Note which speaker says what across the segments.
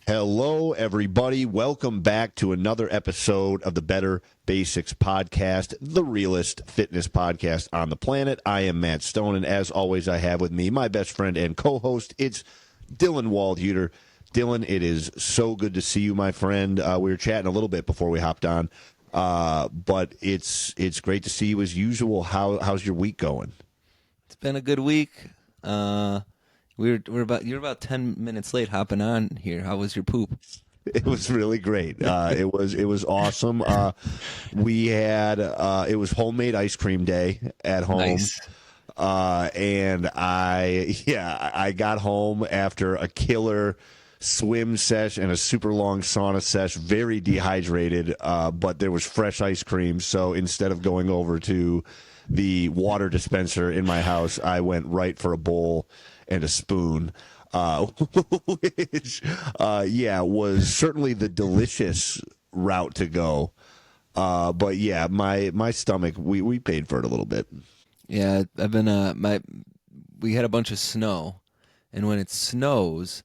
Speaker 1: Hello, everybody. Welcome back to another episode of the Better Basics Podcast, the realest fitness podcast on the planet. I am Matt Stone, and as always, I have with me my best friend and co-host. It's Dylan Waldhuter. Dylan, it is so good to see you, my friend. We were chatting a little bit before we hopped on, but it's great to see you as usual. How's your week going?
Speaker 2: It's been a good week. You're about 10 minutes late hopping on here. How was your poop?
Speaker 1: It was really great. It was awesome. It was homemade ice cream day at home.
Speaker 2: Nice.
Speaker 1: And I got home after a killer swim sesh and a super long sauna sesh, very dehydrated, but there was fresh ice cream. So instead of going over to the water dispenser in my house, I went right for a bowl and a spoon, which, was certainly the delicious route to go. But yeah, my stomach, we paid for it a little bit.
Speaker 2: Yeah, I've been, we had a bunch of snow, and when it snows,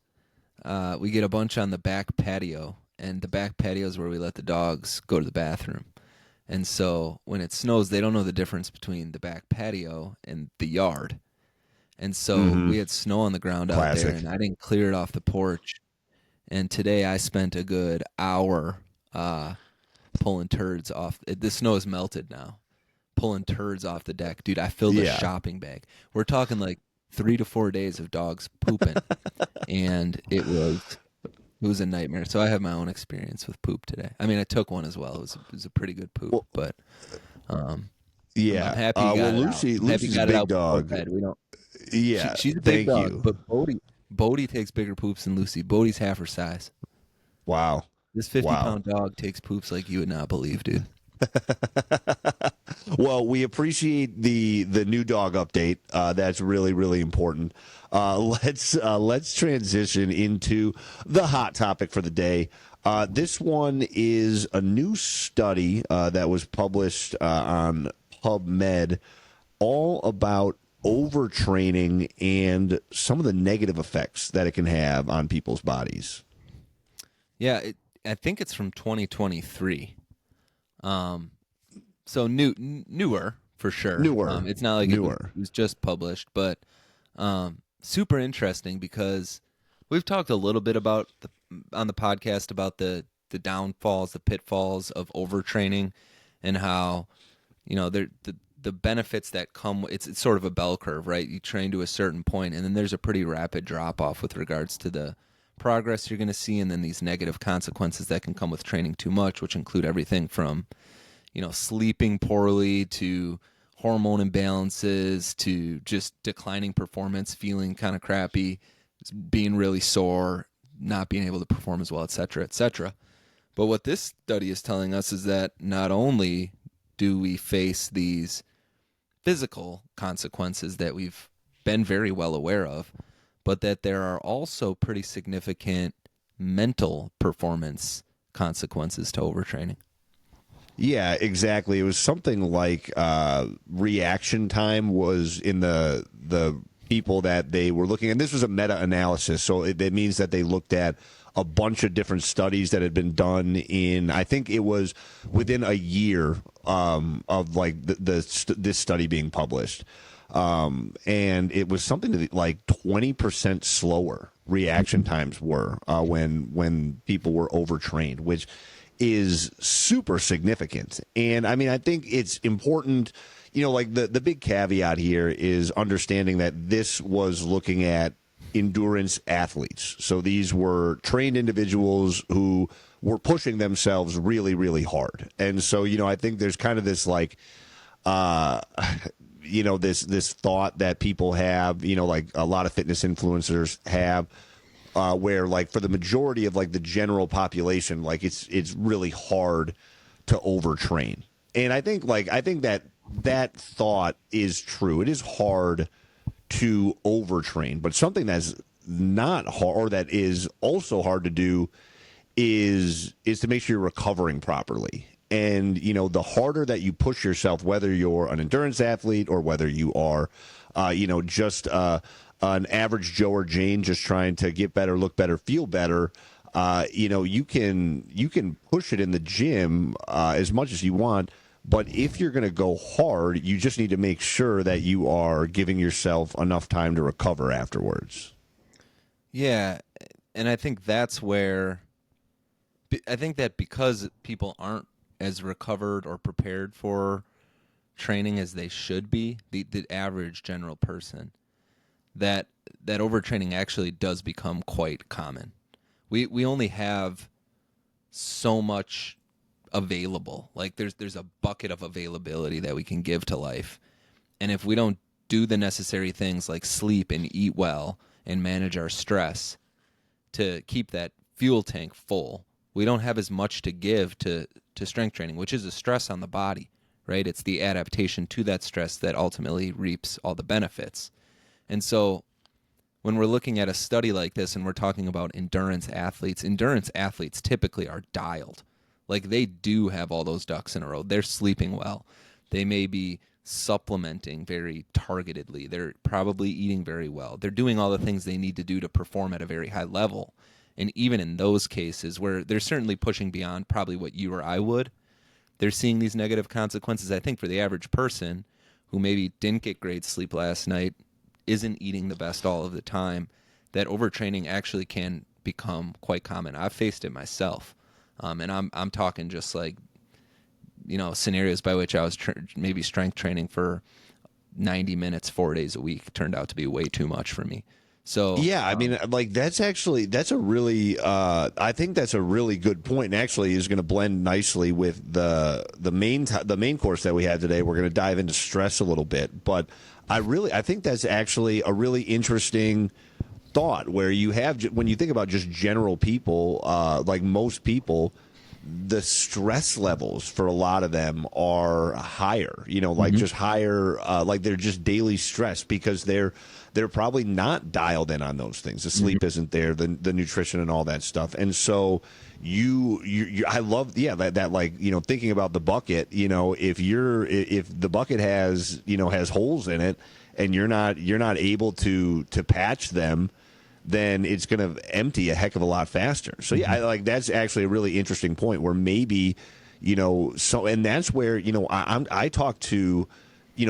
Speaker 2: we get a bunch on the back patio, and the back patio is where we let the dogs go to the bathroom. And so when it snows, they don't know the difference between the back patio and the yard. And so we had snow on the ground out there, and I didn't clear it off the porch. And today I spent a good hour pulling turds off. The snow is melted now. Pulling turds off the deck. Dude, I filled a shopping bag. We're talking like 3 to 4 days of dogs pooping. And it was a nightmare. So I have my own experience with poop today. I mean, I took one as well. It was a pretty good poop, but I'm happy you got
Speaker 1: Lucy's a big dog.
Speaker 2: We don't.
Speaker 1: Yeah,
Speaker 2: she's a big dog,
Speaker 1: you.
Speaker 2: but Bodie takes bigger poops than Lucy. Bodie's half her size.
Speaker 1: Wow.
Speaker 2: This 50-pound dog takes poops like you would not believe, dude.
Speaker 1: Well, we appreciate the new dog update. That's really, really important. Let's transition into the hot topic for the day. This one is a new study that was published on PubMed, all about overtraining and some of the negative effects that it can have on people's bodies.
Speaker 2: Yeah, I think it's from 2023. So newer for sure.
Speaker 1: Newer.
Speaker 2: It's not like it was just published, but super interesting because we've talked a little bit about on the podcast about the downfalls, the pitfalls of overtraining, and how the benefits that come. It's sort of a bell curve, right? You train to a certain point, and then there's a pretty rapid drop off with regards to the progress you're going to see, and then these negative consequences that can come with training too much, which include everything from sleeping poorly to hormone imbalances to just declining performance, feeling kind of crappy, being really sore, not being able to perform as well, et cetera, et cetera. But what this study is telling us is that not only do we face these physical consequences that we've been very well aware of, but that there are also pretty significant mental performance consequences to overtraining.
Speaker 1: Yeah, exactly. It was something like reaction time was in the people that they were looking at. And this was a meta-analysis, so it means that they looked at a bunch of different studies that had been done in, I think it was within a year of like this study being published. And it was something that like 20% slower reaction times were when people were overtrained, which is super significant. And I mean, I think it's important, like the big caveat here is understanding that this was looking at endurance athletes. So these were trained individuals who were pushing themselves really, really hard. And so, I think there's kind of this like, this thought that people have, like a lot of fitness influencers have, where like for the majority of like the general population, like it's really hard to overtrain. And I think that thought is true. It is hard to overtrain, but something that's not hard, or that is also hard to do, is to make sure you're recovering properly. And the harder that you push yourself, whether you're an endurance athlete or whether you are just an average Joe or Jane just trying to get better, look better, feel better, you can push it in the gym as much as you want. But if you're going to go hard, you just need to make sure that you are giving yourself enough time to recover afterwards.
Speaker 2: Yeah, and I think that's where I think that because people aren't as recovered or prepared for training as they should be, the average general person, that overtraining actually does become quite common. We only have so much available. Like there's a bucket of availability that we can give to life. And if we don't do the necessary things like sleep and eat well and manage our stress to keep that fuel tank full, we don't have as much to give to strength training, which is a stress on the body, right? It's the adaptation to that stress that ultimately reaps all the benefits. And so when we're looking at a study like this and we're talking about endurance athletes typically are dialed. Like they do have all those ducks in a row. They're sleeping well. They may be supplementing very targetedly. They're probably eating very well. They're doing all the things they need to do to perform at a very high level. And even in those cases where they're certainly pushing beyond probably what you or I would, they're seeing these negative consequences. I think for the average person who maybe didn't get great sleep last night, isn't eating the best all of the time, that overtraining actually can become quite common. I've faced it myself. And I'm talking just like, scenarios by which I was maybe strength training for 90 minutes, 4 days a week turned out to be way too much for me. So
Speaker 1: yeah, I mean, like that's a really I think that's a really good point, and actually is going to blend nicely with the main course that we had today. We're going to dive into stress a little bit, but I think that's actually a really interesting thought where you have, when you think about just general people, like most people, the stress levels for a lot of them are higher, like just higher, like they're just daily stress because they're probably not dialed in on those things. The sleep isn't there, the nutrition and all that stuff. And so I love, that like, thinking about the bucket, if the bucket has holes in it and you're not able to patch them, then it's going to empty a heck of a lot faster. So that's actually a really interesting point where maybe, and that's where, I talk to,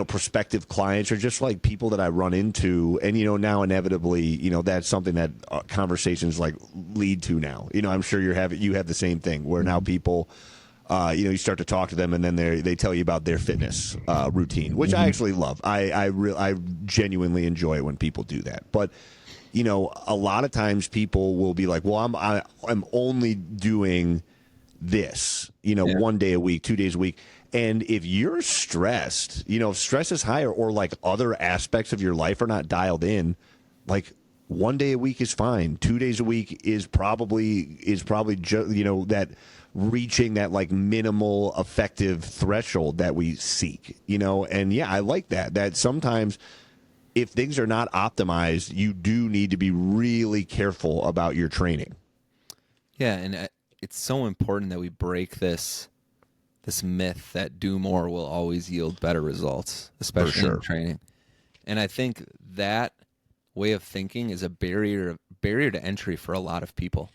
Speaker 1: prospective clients or just like people that I run into, and, now inevitably, that's something that conversations like lead to now. I'm sure you have the same thing where now people, you start to talk to them and then they tell you about their fitness routine, which I actually love. I genuinely enjoy it when people do that. But a lot of times people will be like, well, I'm only doing this, 1 day a week, 2 days a week. And if you're stressed, if stress is higher or like other aspects of your life are not dialed in, like 1 day a week is fine. 2 days a week is probably that reaching that like minimal effective threshold that we seek, and I like that sometimes if things are not optimized, you do need to be really careful about your training.
Speaker 2: Yeah, and it's so important that we break this myth that do more will always yield better results, especially in training. And I think that way of thinking is a barrier to entry for a lot of people,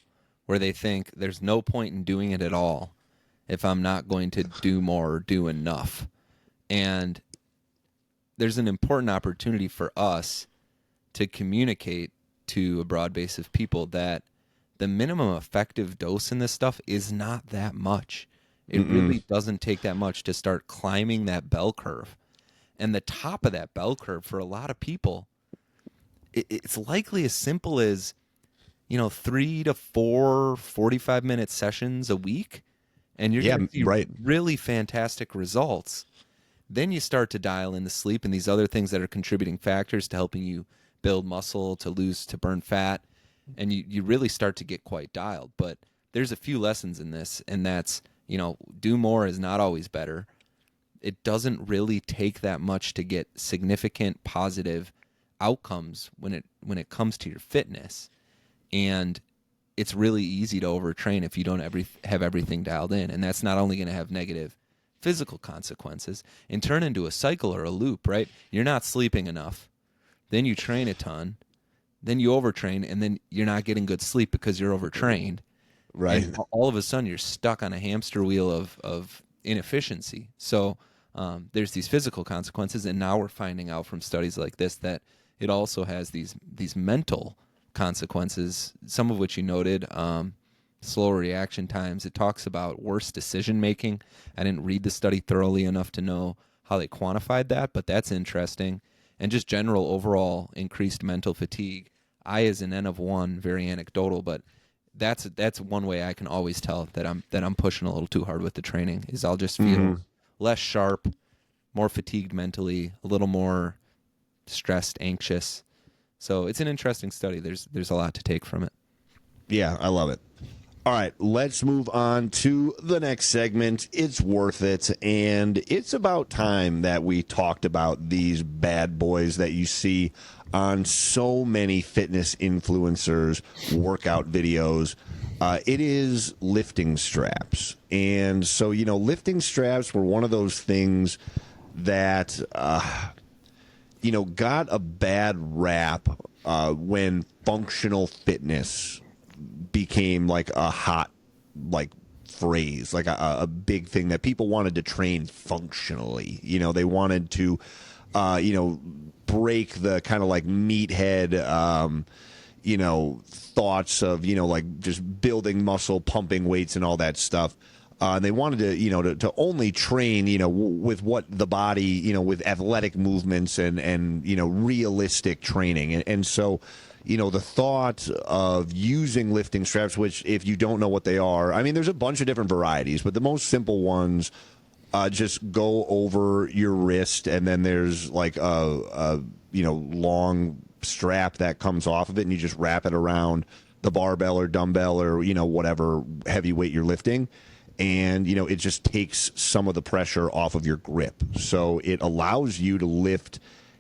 Speaker 2: where they think there's no point in doing it at all if I'm not going to do more or do enough. And there's an important opportunity for us to communicate to a broad base of people that the minimum effective dose in this stuff is not that much. It really doesn't take that much to start climbing that bell curve. And the top of that bell curve for a lot of people, it's likely as simple as, 3 to 4 45-minute sessions a week, and you're going to see really fantastic results. Then you start to dial in the sleep and these other things that are contributing factors to helping you build muscle, to burn fat, and you really start to get quite dialed. But there's a few lessons in this, and that's, do more is not always better. It doesn't really take that much to get significant positive outcomes when it comes to your fitness. And it's really easy to overtrain if you don't have everything dialed in. And that's not only going to have negative physical consequences and turn into a cycle or a loop, right? You're not sleeping enough. Then you train a ton. Then you overtrain, and then you're not getting good sleep because you're overtrained.
Speaker 1: Right.
Speaker 2: And all of a sudden you're stuck on a hamster wheel of inefficiency. So there's these physical consequences, and now we're finding out from studies like this that it also has these mental consequences, some of which you noted. Slower reaction times. It talks about worse decision making. I didn't read the study thoroughly enough to know how they quantified that, but that's interesting. And just general overall increased mental fatigue. I, as an N of one, very anecdotal, but that's one way I can always tell that I'm pushing a little too hard with the training. Is I'll just feel less sharp, more fatigued mentally, a little more stressed, anxious. So it's an interesting study. There's a lot to take from it.
Speaker 1: Yeah, I love it. All right, let's move on to the next segment. It's worth it, and it's about time that we talked about these bad boys that you see on so many fitness influencers' workout videos. It is lifting straps. And so, lifting straps were one of those things that, got a bad rap when functional fitness became like a hot phrase, like a big thing that people wanted to train functionally. They wanted to break the kind of like meathead thoughts of just building muscle, pumping weights and all that stuff. And they wanted to only train with what the body with athletic movements and realistic training. And so the thought of using lifting straps, which if you don't know what they are, I mean, there's a bunch of different varieties, but the most simple ones just go over your wrist, and then there's like a long strap that comes off of it, and you just wrap it around the barbell or dumbbell or whatever heavy weight you're lifting, and it just takes some of the pressure off of your grip, so it allows you to lift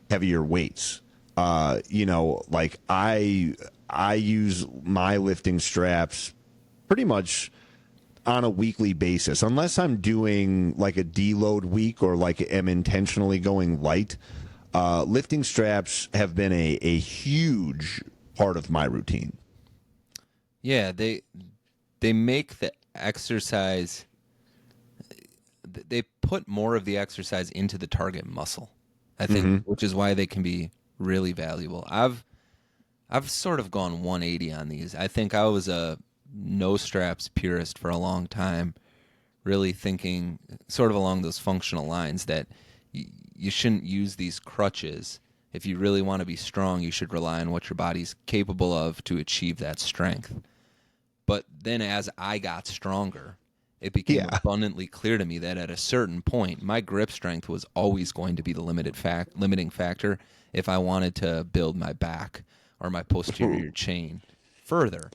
Speaker 1: heavier weights. Like I use my lifting straps pretty much on a weekly basis, unless I'm doing like a deload week or like am intentionally going light. Lifting straps have been a huge part of my routine.
Speaker 2: Yeah, they make the exercise, they put more of the exercise into the target muscle, I think, which is why they can be really valuable. I've sort of gone 180 on these. I think I was a no straps purist for a long time, really thinking sort of along those functional lines that you shouldn't use these crutches. If you really want to be strong, you should rely on what your body's capable of to achieve that strength. But then as I got stronger, it became abundantly clear to me that at a certain point, my grip strength was always going to be the limiting factor if I wanted to build my back or my posterior chain further.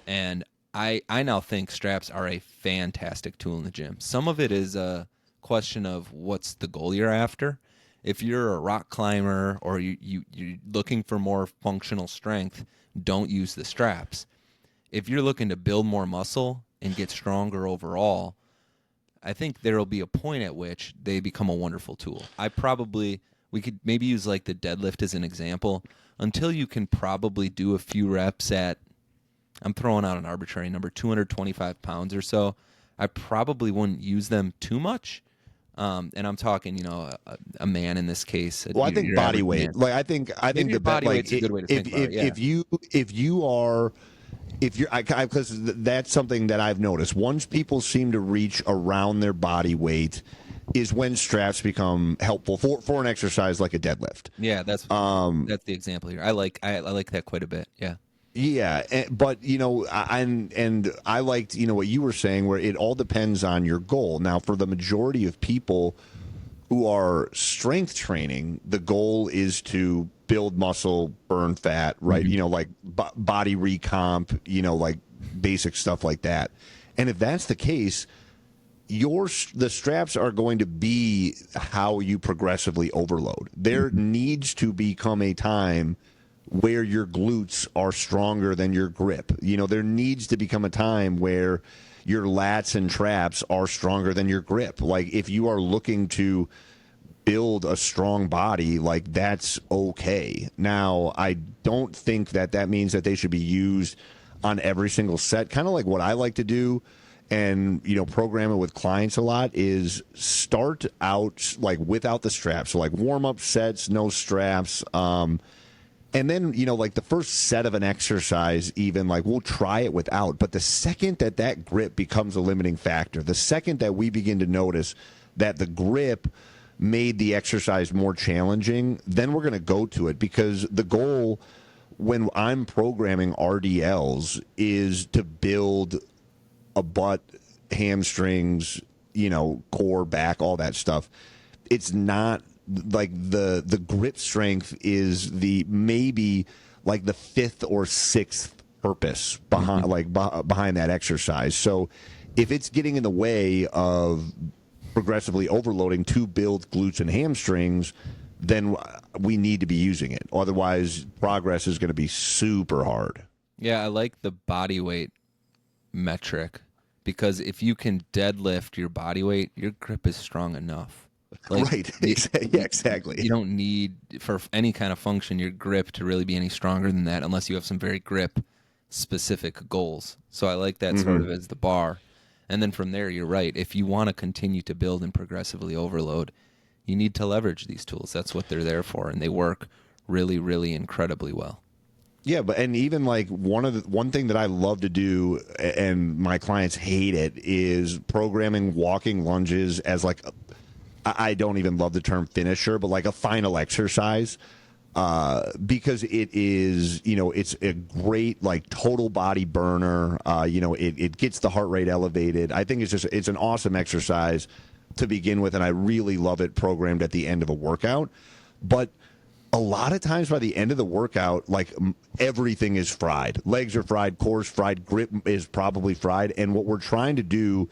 Speaker 2: And I now think straps are a fantastic tool in the gym. Some of it is a question of what's the goal you're after. If you're a rock climber or you're looking for more functional strength, don't use the straps. If you're looking to build more muscle and get stronger overall, I think there will be a point at which they become a wonderful tool. We could maybe use like the deadlift as an example. Until you can probably do a few reps at, I'm throwing out an arbitrary number, 225 pounds or so, I probably wouldn't use them too much. And I'm talking, a man in this case.
Speaker 1: Well, I think body weight.
Speaker 2: Man.
Speaker 1: I think the
Speaker 2: body weight's a good way to think about it. Yeah.
Speaker 1: Because that's something that I've noticed. Once people seem to reach around their body weight, is when straps become helpful for an exercise like a deadlift.
Speaker 2: Yeah, that's the example here. I like that quite a bit. Yeah.
Speaker 1: Yeah, but I liked what you were saying, where it all depends on your goal. Now, for the majority of people who are strength training, the goal is to build muscle, burn fat, right? Like body recomp, like basic stuff like that. And if that's the case, the straps are going to be how you progressively overload. There needs to become a time where your glutes are stronger than your grip. There needs to become a time where your lats and traps are stronger than your grip. Like if you are looking to build a strong body, like that's okay. Now, I don't think that means that they should be used on every single set. Kind of like what I like to do, and program it with clients a lot, is start out like without the straps, so like warm up sets, no straps. And then, like the first set of an exercise, even like we'll try it without. But the second that grip becomes a limiting factor, the second that we begin to notice that the grip made the exercise more challenging, then we're going to go to it, because the goal when I'm programming RDLs is to build a butt, hamstrings, core, back, all that stuff. It's not like the grip strength is maybe like the fifth or sixth purpose behind behind that exercise. So if it's getting in the way of progressively overloading to build glutes and hamstrings, then we need to be using it. Otherwise, progress is going to be super hard.
Speaker 2: Yeah, I like the body weight metric, because if you can deadlift your body weight, your grip is strong enough.
Speaker 1: Right. Yeah, exactly.
Speaker 2: You don't need, for any kind of function, your grip to really be any stronger than that, unless you have some very grip specific goals. So I like that sort of as the bar. And then from there, you're right. If you want to continue to build and progressively overload, you need to leverage these tools. That's what they're there for, and they work really, really incredibly well.
Speaker 1: Yeah, and even like one thing that I love to do, and my clients hate it, is programming walking lunges as like I don't even love the term finisher, but like a final exercise, because it is, it's a great like total body burner. It gets the heart rate elevated. I think it's an awesome exercise to begin with, and I really love it programmed at the end of a workout. But a lot of times by the end of the workout, like everything is fried. Legs are fried, core's fried, grip is probably fried. And what we're trying to do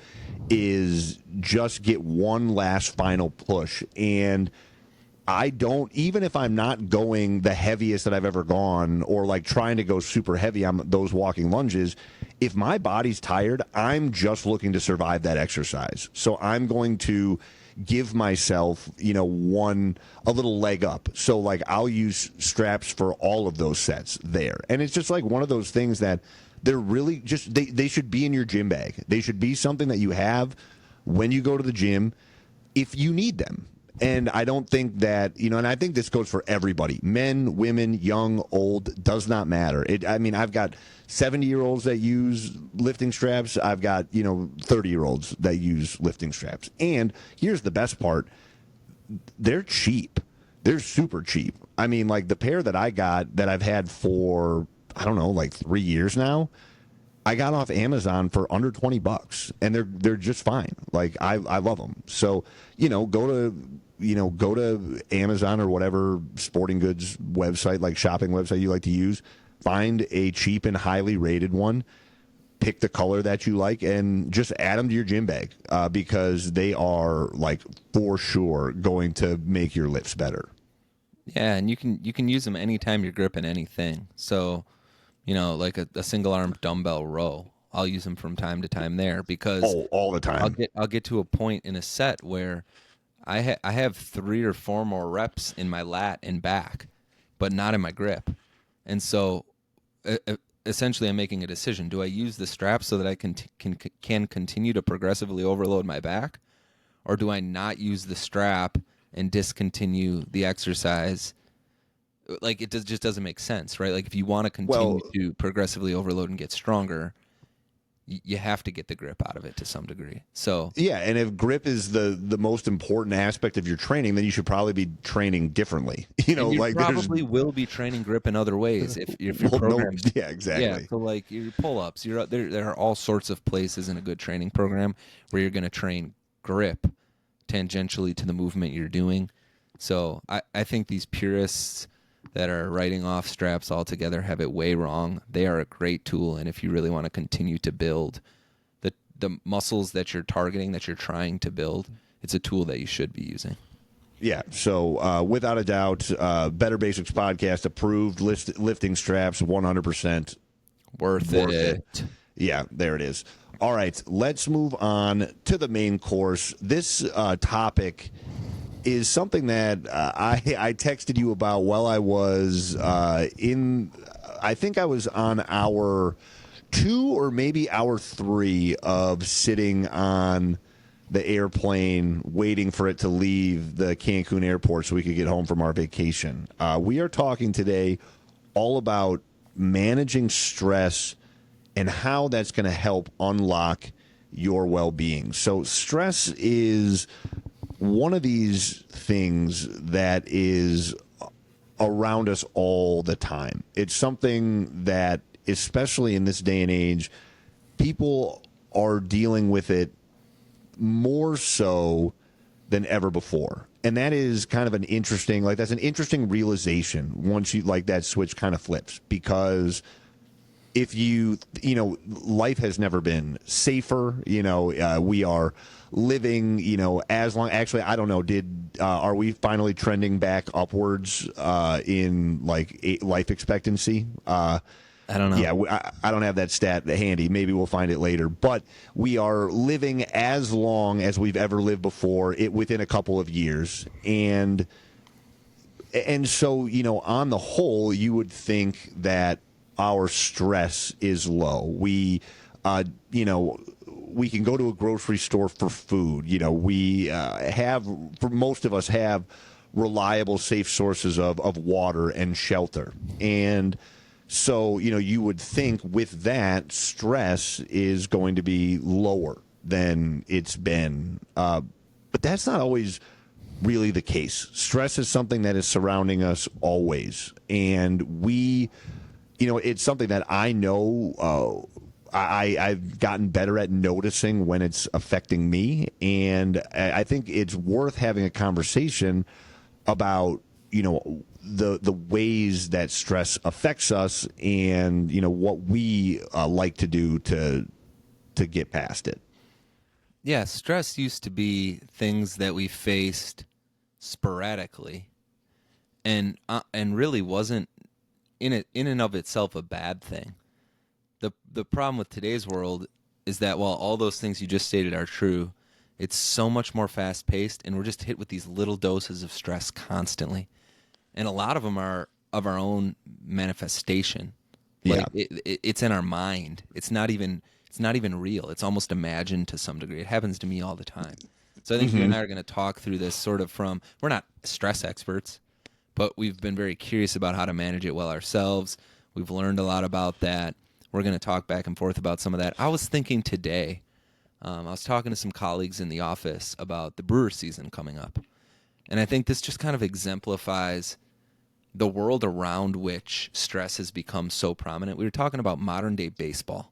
Speaker 1: is just get one last final push. And I don't, even if I'm not going the heaviest that I've ever gone, or like trying to go super heavy on those walking lunges, if my body's tired, I'm just looking to survive that exercise. So I'm going to give myself, a little leg up. So like I'll use straps for all of those sets there. And it's just like one of those things that they're really just, they should be in your gym bag. They should be something that you have when you go to the gym if you need them. And I don't think that, and I think this goes for everybody, men, women, young, old, does not matter. I've got 70-year-olds that use lifting straps. I've got, 30-year-olds that use lifting straps. And here's the best part. They're cheap. They're super cheap. I mean, like the pair that I got that I've had for, I don't know, like 3 years now, I got off Amazon for under $20, and they're just fine. Like I love them. So, go to Amazon or whatever sporting goods website, like shopping website you like to use, find a cheap and highly rated one, pick the color that you like, and just add them to your gym bag, because they are like for sure going to make your lifts better.
Speaker 2: Yeah, and you can use them anytime you're gripping anything. So, like a single arm dumbbell row, I'll use them from time to time there, because
Speaker 1: all the time.
Speaker 2: I'll get to a point in a set where I have 3 or 4 more reps in my lat and back, but not in my grip. And so essentially I'm making a decision. Do I use the strap so that I can continue to progressively overload my back? Or do I not use the strap and discontinue the exercise? Like just doesn't make sense, right? Like if you want to continue to progressively overload and get stronger, you have to get the grip out of it to some degree. So
Speaker 1: yeah, and if grip is the most important aspect of your training, then you should probably be training differently.
Speaker 2: You probably will be training grip in other ways if your program.
Speaker 1: Yeah, exactly.
Speaker 2: Yeah, so like your pull-ups, there are all sorts of places in a good training program where you're going to train grip tangentially to the movement you're doing. So I think these purists that are writing off straps altogether have it way wrong. They are a great tool, and if you really want to continue to build the muscles that you're targeting, that you're trying to build, it's a tool that you should be using.
Speaker 1: Yeah, so without a doubt, Better Basics Podcast approved, lifting straps, 100%
Speaker 2: worth it.
Speaker 1: Yeah, there it is. All right, let's move on to the main course. This topic is something that I texted you about while I was I think I was on our 2 or maybe hour 3 of sitting on the airplane waiting for it to leave the Cancun airport so we could get home from our vacation. We are talking today all about managing stress and how that's going to help unlock your well-being. So stress is one of these things that is around us all the time. It's something that, especially in this day and age, people are dealing with it more so than ever before. And that is kind of an interesting, that's an interesting realization once you, that switch kind of flips. Because if life has never been safer. We are living, as long, actually, I don't know, are we finally trending back upwards in life expectancy?
Speaker 2: I don't know.
Speaker 1: Yeah, I don't have that stat handy. Maybe we'll find it later. But we are living as long as we've ever lived before, within a couple of years. And so, on the whole, you would think that our stress is low. We can go to a grocery store for food. For most of us, have reliable, safe sources of water and shelter. And so, you would think with that, stress is going to be lower than it's been. But that's not always really the case. Stress is something that is surrounding us always. And it's something that I know I've gotten better at noticing when it's affecting me. And I think it's worth having a conversation about, the ways that stress affects us and, what we like to do to get past it.
Speaker 2: Yeah, stress used to be things that we faced sporadically and really wasn't in and of itself a bad thing. The problem with today's world is that while all those things you just stated are true, it's so much more fast-paced, and we're just hit with these little doses of stress constantly. And a lot of them are of our own manifestation. It's in our mind. It's not even real. It's almost imagined to some degree. It happens to me all the time. So I think you and I are going to talk through this sort of we're not stress experts, but we've been very curious about how to manage it well ourselves. We've learned a lot about that. We're going to talk back and forth about some of that. I was thinking today, I was talking to some colleagues in the office about the brewer season coming up. And I think this just kind of exemplifies the world around which stress has become so prominent. We were talking about modern day baseball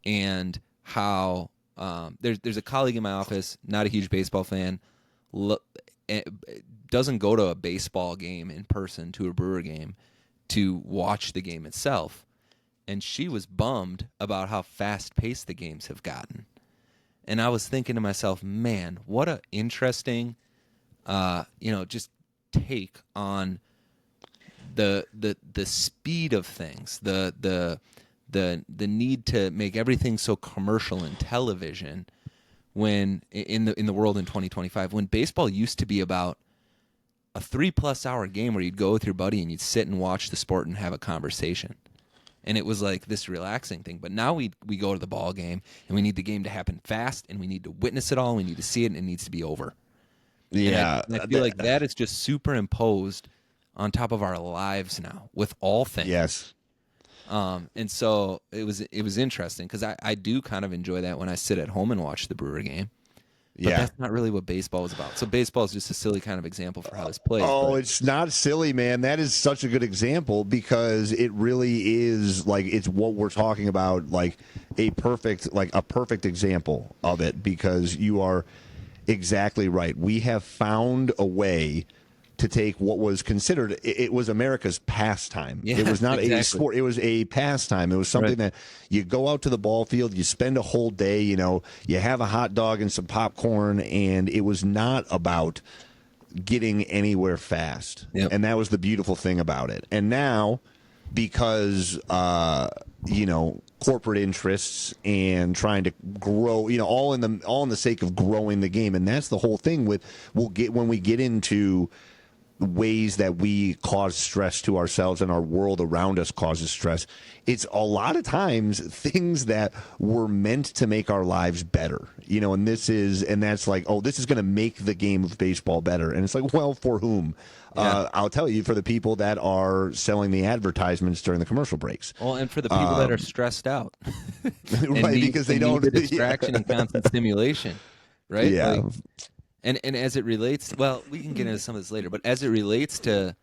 Speaker 2: and how there's a colleague in my office, not a huge baseball fan, doesn't go to a baseball game in person, to a Brewer game, to watch the game itself. And she was bummed about how fast-paced the games have gotten. And I was thinking to myself, man, what a interesting, just take on the speed of things, the need to make everything so commercial in television, when in the world in 2025, when baseball used to be about a 3+ hour game where you'd go with your buddy and you'd sit and watch the sport and have a conversation. And it was like this relaxing thing. But now we go to the ball game and we need the game to happen fast, and we need to witness it all, and we need to see it, and it needs to be over.
Speaker 1: Yeah.
Speaker 2: And I feel like that is just superimposed on top of our lives now with all things.
Speaker 1: Yes.
Speaker 2: And so it was interesting because I do kind of enjoy that when I sit at home and watch the Brewer game. But that's not really what baseball is about. So baseball is just a silly kind of example for how this plays.
Speaker 1: Oh, it's not silly, man. That is such a good example because it really is it's what we're talking about, a perfect example of it, because you are exactly right. We have found a way to take what was considered, it was America's pastime.
Speaker 2: Yeah,
Speaker 1: it was not
Speaker 2: exactly.
Speaker 1: a sport. It was a pastime. It was something that you go out to the ball field, you spend a whole day, you have a hot dog and some popcorn, and it was not about getting anywhere fast.
Speaker 2: Yep.
Speaker 1: And that was the beautiful thing about it. And now, because, corporate interests and trying to grow, all in the sake of growing the game. And that's the whole thing when we get into ways that we cause stress to ourselves and our world around us causes stress. It's a lot of times things that were meant to make our lives better, and that's like, oh, this is going to make the game of baseball better. And it's like, well, for whom?
Speaker 2: Yeah.
Speaker 1: I'll tell you, for the people that are selling the advertisements during the commercial breaks.
Speaker 2: Well, and for the people that are stressed out, and
Speaker 1: right,
Speaker 2: need,
Speaker 1: because they
Speaker 2: and
Speaker 1: don't
Speaker 2: need the distraction and constant stimulation, right?
Speaker 1: Yeah.
Speaker 2: Like, and as it relates, well, we can get into some of this later, but as it relates to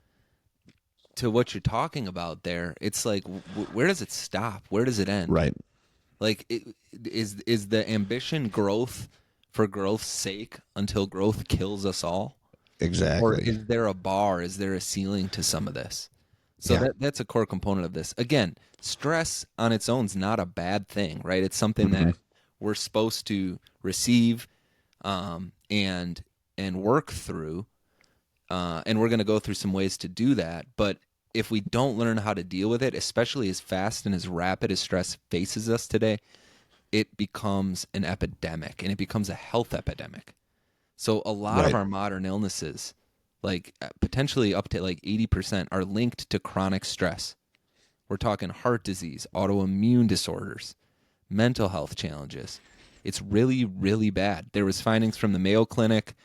Speaker 2: what you're talking about there, it's like, where does it stop? Where does it end?
Speaker 1: Right.
Speaker 2: Like, is the ambition growth for growth's sake until growth kills us all?
Speaker 1: Exactly.
Speaker 2: Or is there a bar? Is there a ceiling to some of this? So
Speaker 1: Yeah.
Speaker 2: that's a core component of this. Again, stress on its own is not a bad thing, right? It's something that we're supposed to receive and work through, and we're going to go through some ways to do that. But if we don't learn how to deal with it, especially as fast and as rapid as stress faces us today, it becomes an epidemic, and it becomes a health epidemic. So a lot of our modern illnesses, like potentially up to like 80%, are linked to chronic stress. We're talking heart disease, autoimmune disorders, mental health challenges. It's really, really bad. There was findings from the Mayo Clinic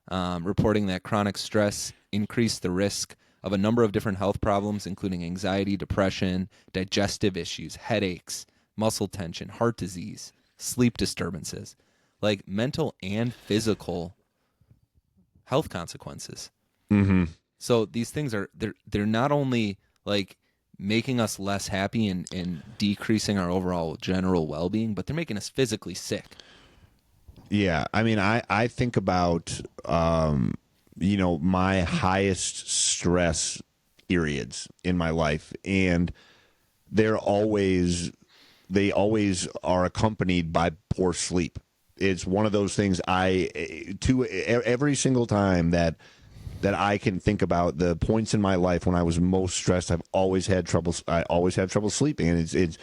Speaker 2: reporting that chronic stress increased the risk of a number of different health problems, including anxiety, depression, digestive issues, headaches, muscle tension, heart disease, sleep disturbances, like mental and physical health consequences. So these things are they're not only like making us less happy and decreasing our overall general well-being, but they're making us physically sick.
Speaker 1: Yeah, I mean, I think about my highest stress periods in my life, and they always are accompanied by poor sleep. It's one of those things every single time that I can think about the points in my life when I was most stressed. I always had trouble sleeping, and it's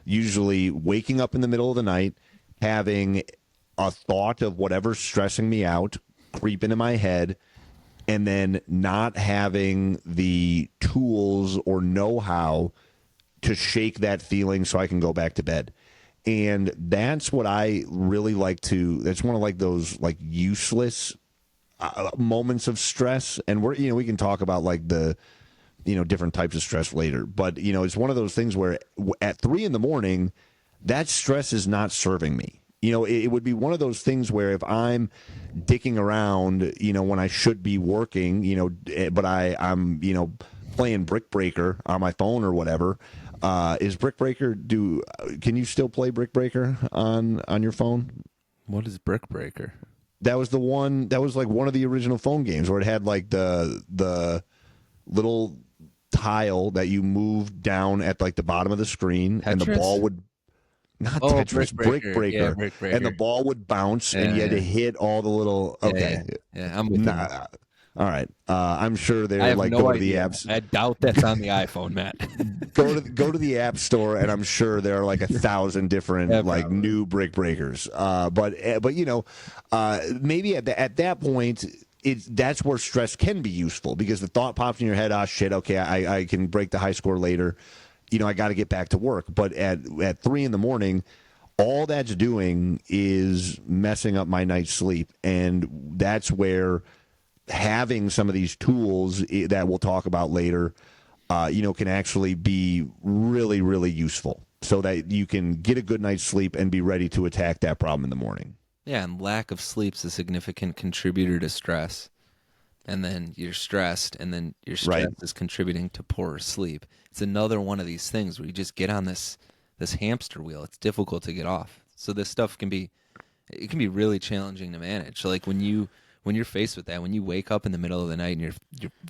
Speaker 1: usually waking up in the middle of the night, having a thought of whatever's stressing me out creep into my head, and then not having the tools or know-how to shake that feeling so I can go back to bed. And that's what I really like that's one of like those like useless moments of stress. And we can talk about like the, different types of stress later, but it's one of those things where at 3 a.m, that stress is not serving me. It would be one of those things where if I'm dicking around, when I should be working, but I'm, playing Brick Breaker on my phone or whatever. Is Brick Breaker can you still play Brick Breaker on your phone?
Speaker 2: What is Brick Breaker?
Speaker 1: That was like one of the original phone games where it had like the little tile that you moved down at like the bottom of the screen.
Speaker 2: Tetris?
Speaker 1: And the ball would not Tetris, Brick Breaker.
Speaker 2: Yeah, Brick Breaker.
Speaker 1: And the ball would bounce and you had to hit all the little
Speaker 2: Yeah, I'm with you.
Speaker 1: All right. I'm sure they're
Speaker 2: I have
Speaker 1: like
Speaker 2: no
Speaker 1: go
Speaker 2: idea.
Speaker 1: to the apps.
Speaker 2: I doubt that's on the iPhone, Matt.
Speaker 1: Go to the app store, and I'm sure there are like 1,000 different like new Brick Breakers. But maybe at that point, that's where stress can be useful, because the thought pops in your head, oh shit, okay, I can break the high score later. I got to get back to work. But at 3 a.m, all that's doing is messing up my night's sleep, and that's where having some of these tools that we'll talk about later, can actually be really, really useful, so that you can get a good night's sleep and be ready to attack that problem in the morning.
Speaker 2: Yeah, and lack of sleep's a significant contributor to stress. And then you're stressed, and then your stress is contributing to poorer sleep. It's another one of these things where you just get on this hamster wheel. It's difficult to get off. So this stuff can be really challenging to manage. So like when you're faced with that, when you wake up in the middle of the night and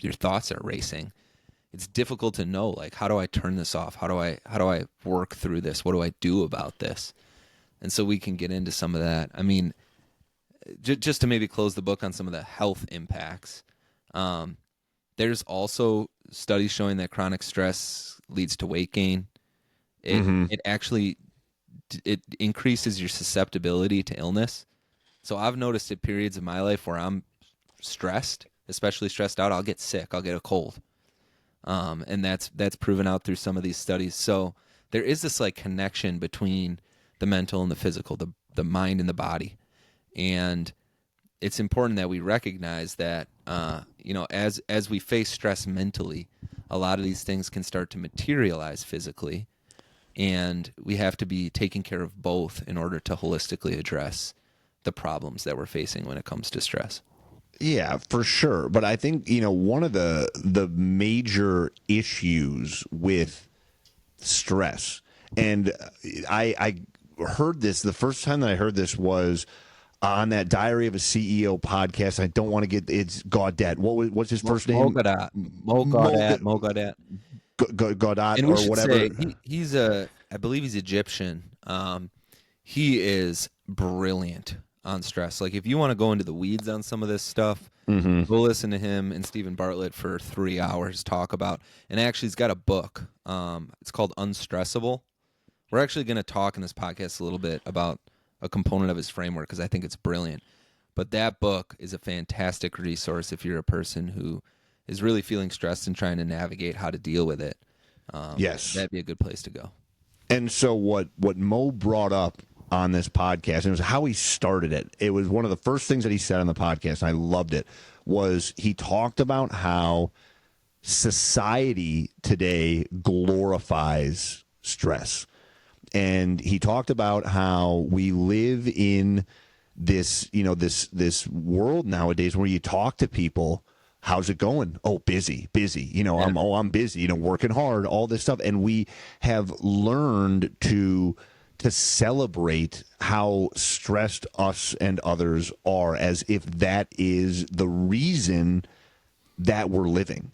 Speaker 2: your thoughts are racing, it's difficult to know, like, how do I turn this off? How do I work through this? What do I do about this? And so we can get into some of that. I mean, just to maybe close the book on some of the health impacts. There's also studies showing that chronic stress leads to weight gain. It actually increases your susceptibility to illness. So I've noticed at periods of my life where I'm stressed especially stressed out, I'll get sick. I'll get a cold. And that's proven out through some of these studies. So there is this like connection between the mental and the physical, the mind and the body. And it's important that we recognize that, as we face stress mentally, a lot of these things can start to materialize physically. And we have to be taking care of both in order to holistically address the problems that we're facing when it comes to stress.
Speaker 1: Yeah, for sure. But I think, one of the major issues with stress, and I heard this, the first time that I heard this was on that Diary of a CEO podcast. I don't want to it's Gaudet. What's his first name?
Speaker 2: Mo Gaudet.
Speaker 1: Gaudet
Speaker 2: And we
Speaker 1: or
Speaker 2: should
Speaker 1: whatever.
Speaker 2: say I believe he's Egyptian. He is brilliant on stress. Like if you want to go into the weeds on some of this stuff, go listen to him and Stephen Bartlett for 3 hours talk about. And actually, he's got a book. It's called Unstressable. We're actually going to talk in this podcast a little bit about a component of his framework because I think it's brilliant. But that book is a fantastic resource if you're a person who is really feeling stressed and trying to navigate how to deal with it.
Speaker 1: Yes.
Speaker 2: That'd be a good place to go.
Speaker 1: And so what Mo brought up on this podcast, and it was how he started it. It was one of the first things that he said on the podcast, and I loved it, was he talked about how society today glorifies stress. And he talked about how we live in this, this world nowadays where you talk to people, how's it going? Oh, busy. I'm busy, working hard, all this stuff. And we have learned to celebrate how stressed us and others are as if that is the reason that we're living.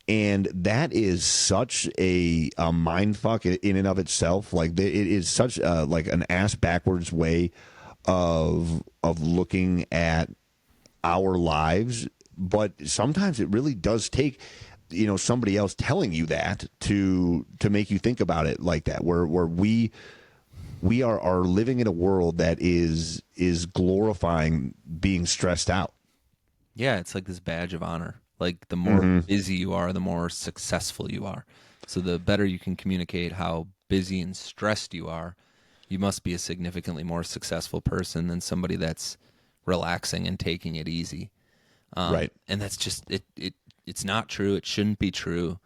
Speaker 1: And that is such a mind fuck in and of itself. Like it is such like an ass backwards way of looking at our lives. But sometimes it really does take, somebody else telling you that to make you think about it like that, where we are living in a world that is glorifying being stressed out.
Speaker 2: Yeah, it's like this badge of honor. Like the more busy you are, the more successful you are. So the better you can communicate how busy and stressed you are, you must be a significantly more successful person than somebody that's relaxing and taking it easy.
Speaker 1: Right.
Speaker 2: And that's just it's not true. It shouldn't be true,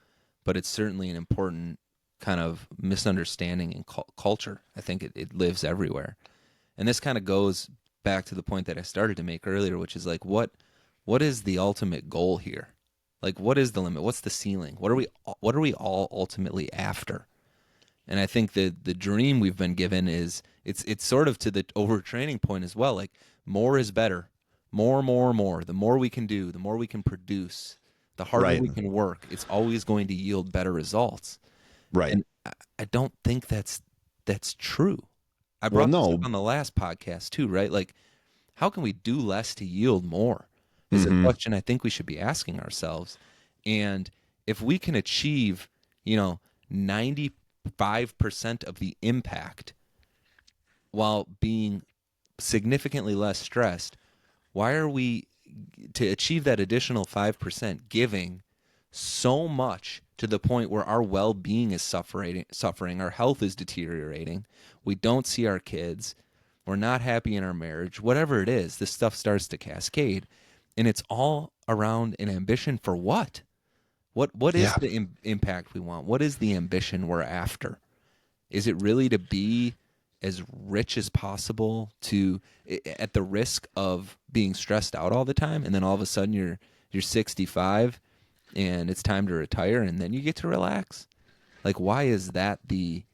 Speaker 2: but it's certainly an important kind of misunderstanding in culture. I think it lives everywhere. And this kind of goes back to the point that I started to make earlier, which is like what is the ultimate goal here? Like what is the limit? What's the ceiling? What are we all ultimately after? And I think the dream we've been given is it's sort of to the overtraining point as well. Like more is better. More. The more we can do, the more we can produce, the harder we can work. It's always going to yield better results.
Speaker 1: Right.
Speaker 2: And I don't think that's true. I brought this up on the last podcast too, right? Like, how can we do less to yield more? Is a question I think we should be asking ourselves. And if we can achieve, 95% of the impact while being significantly less stressed, why are we, to achieve that additional 5%, giving so much to the point where our well-being is suffering, our health is deteriorating, we don't see our kids, we're not happy in our marriage, whatever it is, this stuff starts to cascade. And it's all around an ambition for what? What is the impact we want? What is the ambition we're after? Is it really to be as rich as possible at the risk of being stressed out all the time, and then all of a sudden you're 65 and it's time to retire and then you get to relax? Like why is that the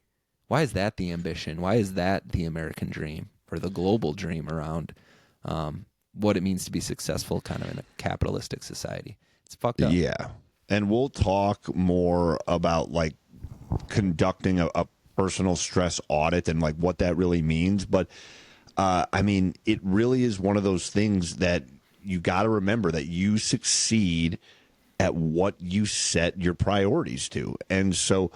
Speaker 2: ambition? Why is that the American dream or the global dream around what it means to be successful kind of in a capitalistic society? It's fucked up.
Speaker 1: Yeah. And we'll talk more about like conducting a personal stress audit and like what that really means. But it really is one of those things that you got to remember that you succeed at what you set your priorities to. And so,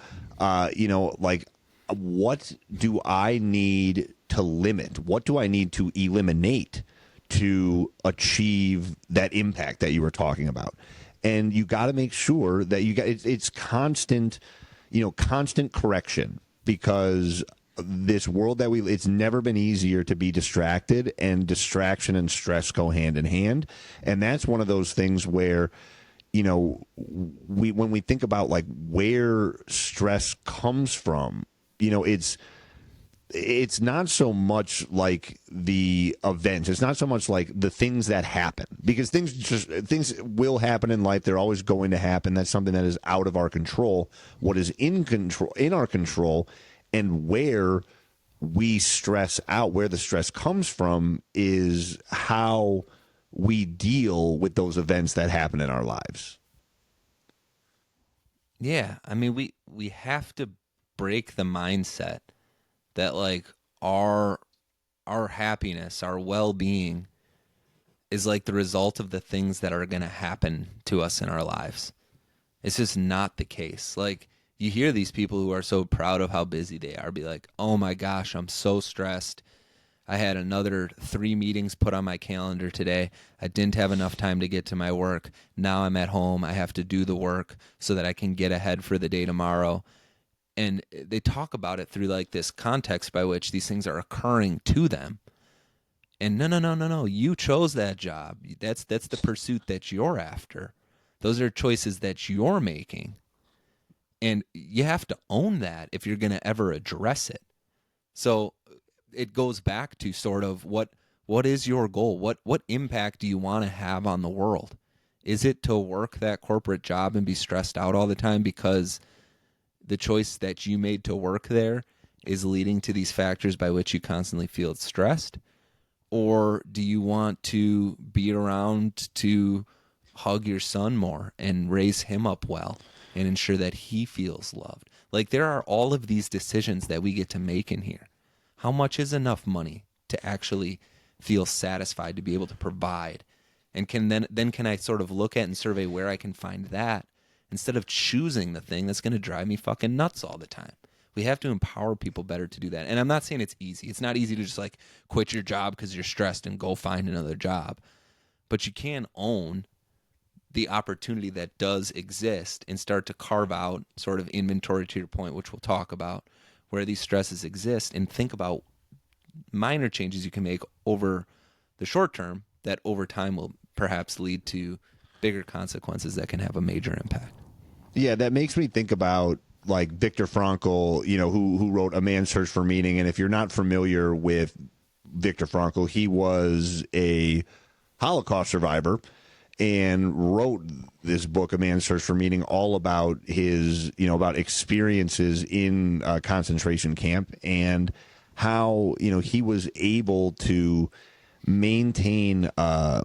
Speaker 1: what do I need to limit? What do I need to eliminate to achieve that impact that you were talking about. And you got to make sure that it's constant, constant correction, because this world that it's never been easier to be distracted, and distraction and stress go hand in hand. And that's one of those things where, when we think about like where stress comes from, it's not so much like the events. It's not so much like the things that happen, because things will happen in life. They're always going to happen. That's something that is out of our control. What is in our control, and where we stress out, where the stress comes from, is how we deal with those events that happen in our lives.
Speaker 2: Yeah, I mean, we have to break the mindset that like our happiness, our well-being is like the result of the things that are going to happen to us in our lives. It's just not the case. Like, you hear these people who are so proud of how busy they are be like, "Oh my gosh, I'm so stressed. I had another 3 meetings put on my calendar today. I didn't have enough time to get to my work. Now I'm at home. I have to do the work so that I can get ahead for the day tomorrow." And they talk about it through like this context by which these things are occurring to them. And no. You chose that job. That's the pursuit that you're after. Those are choices that you're making. And you have to own that if you're going to ever address it. So it goes back to sort of what is your goal? What impact do you want to have on the world? Is it to work that corporate job and be stressed out all the time because the choice that you made to work there is leading to these factors by which you constantly feel stressed? Or do you want to be around to hug your son more and raise him up well and ensure that he feels loved? Like, there are all of these decisions that we get to make in here. How much is enough money to actually feel satisfied to be able to provide? And then can I sort of look at and survey where I can find that, instead of choosing the thing that's going to drive me fucking nuts all the time? We have to empower people better to do that. And I'm not saying it's easy. It's not easy to just like quit your job because you're stressed and go find another job. But you can own the opportunity that does exist and start to carve out sort of inventory, to your point, which we'll talk about, where these stresses exist, and think about minor changes you can make over the short term that over time will perhaps lead to bigger consequences that can have a major impact.
Speaker 1: Yeah, that makes me think about like Viktor Frankl, who wrote A Man's Search for Meaning. And if you're not familiar with Viktor Frankl, he was a Holocaust survivor and wrote this book, A Man's Search for Meaning, all about his, about experiences in a concentration camp, and how, he was able to maintain a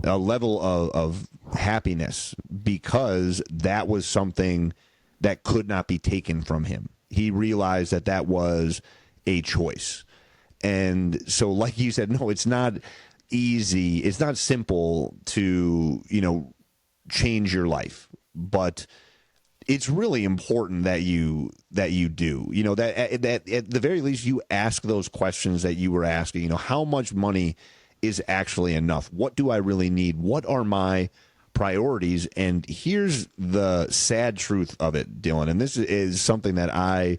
Speaker 1: level of happiness because that was something that could not be taken from him. He realized that that was a choice. And so, like you said, no, it's not easy. It's not simple to, change your life, but it's really important that you do, that at the very least you ask those questions that you were asking. How much money is actually enough? What do I really need? What are my priorities? And here's the sad truth of it, Dylan, and this is something that I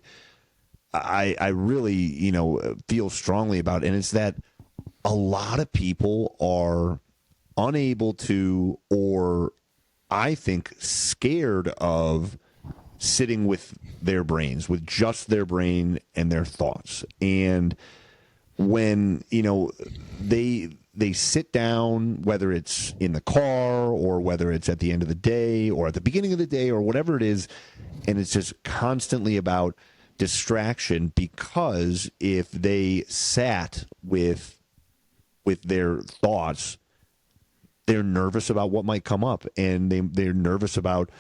Speaker 1: really, feel strongly about, and it's that a lot of people are unable to, or I think scared of, sitting with their brains, with just their brain and their thoughts. And when, they sit down, whether it's in the car or whether it's at the end of the day or at the beginning of the day or whatever it is, and it's just constantly about distraction, because if they sat with their thoughts, they're nervous about what might come up, and they're nervous about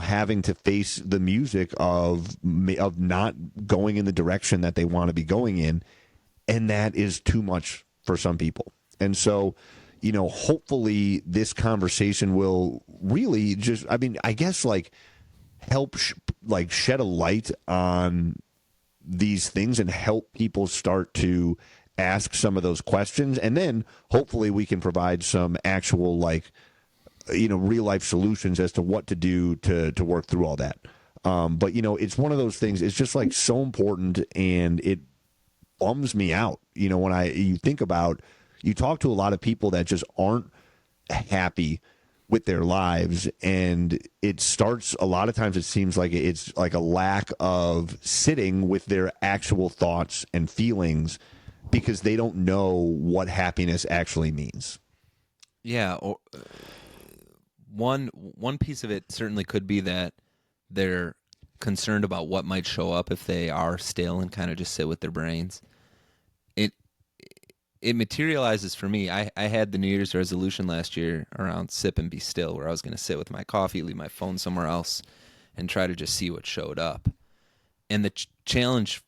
Speaker 1: having to face the music of not going in the direction that they want to be going in, and that is too much for some people. And so, hopefully this conversation will really just, I guess, like, help shed a light on these things and help people start to ask some of those questions, and then hopefully we can provide some actual real life solutions as to what to do to work through all that. But it's one of those things. It's just like so important, and it bums me out. When you think about, you talk to a lot of people that just aren't happy with their lives, and it starts a lot of times. It seems like it's like a lack of sitting with their actual thoughts and feelings because they don't know what happiness actually means.
Speaker 2: Yeah. One piece of it certainly could be that they're concerned about what might show up if they are still and kind of just sit with their brains. It materializes for me. I had the New Year's resolution last year around sip and be still, where I was going to sit with my coffee, leave my phone somewhere else, and try to just see what showed up. And the challenge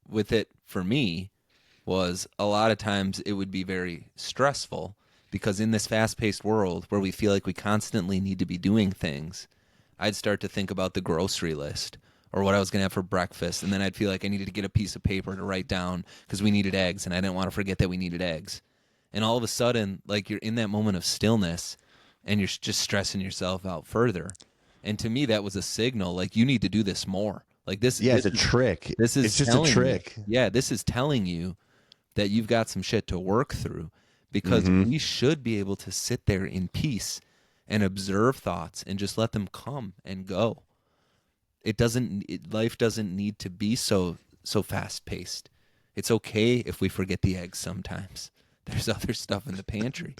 Speaker 2: with it for me was a lot of times it would be very stressful because in this fast-paced world where we feel like we constantly need to be doing things, I'd start to think about the grocery list or what I was going to have for breakfast, and then I'd feel like I needed to get a piece of paper to write down because we needed eggs, and I didn't want to forget that we needed eggs. And all of a sudden, like, you're in that moment of stillness, and you're just stressing yourself out further. And to me, that was a signal, like, you need to do this more. Like this,
Speaker 1: Yeah,
Speaker 2: this
Speaker 1: it's a trick.
Speaker 2: This is
Speaker 1: it's just a trick.
Speaker 2: this is telling you that you've got some shit to work through, because we should be able to sit there in peace and observe thoughts and just let them come and go. Life doesn't need to be so fast paced. It's okay if we forget the eggs sometimes. There's other stuff in the pantry.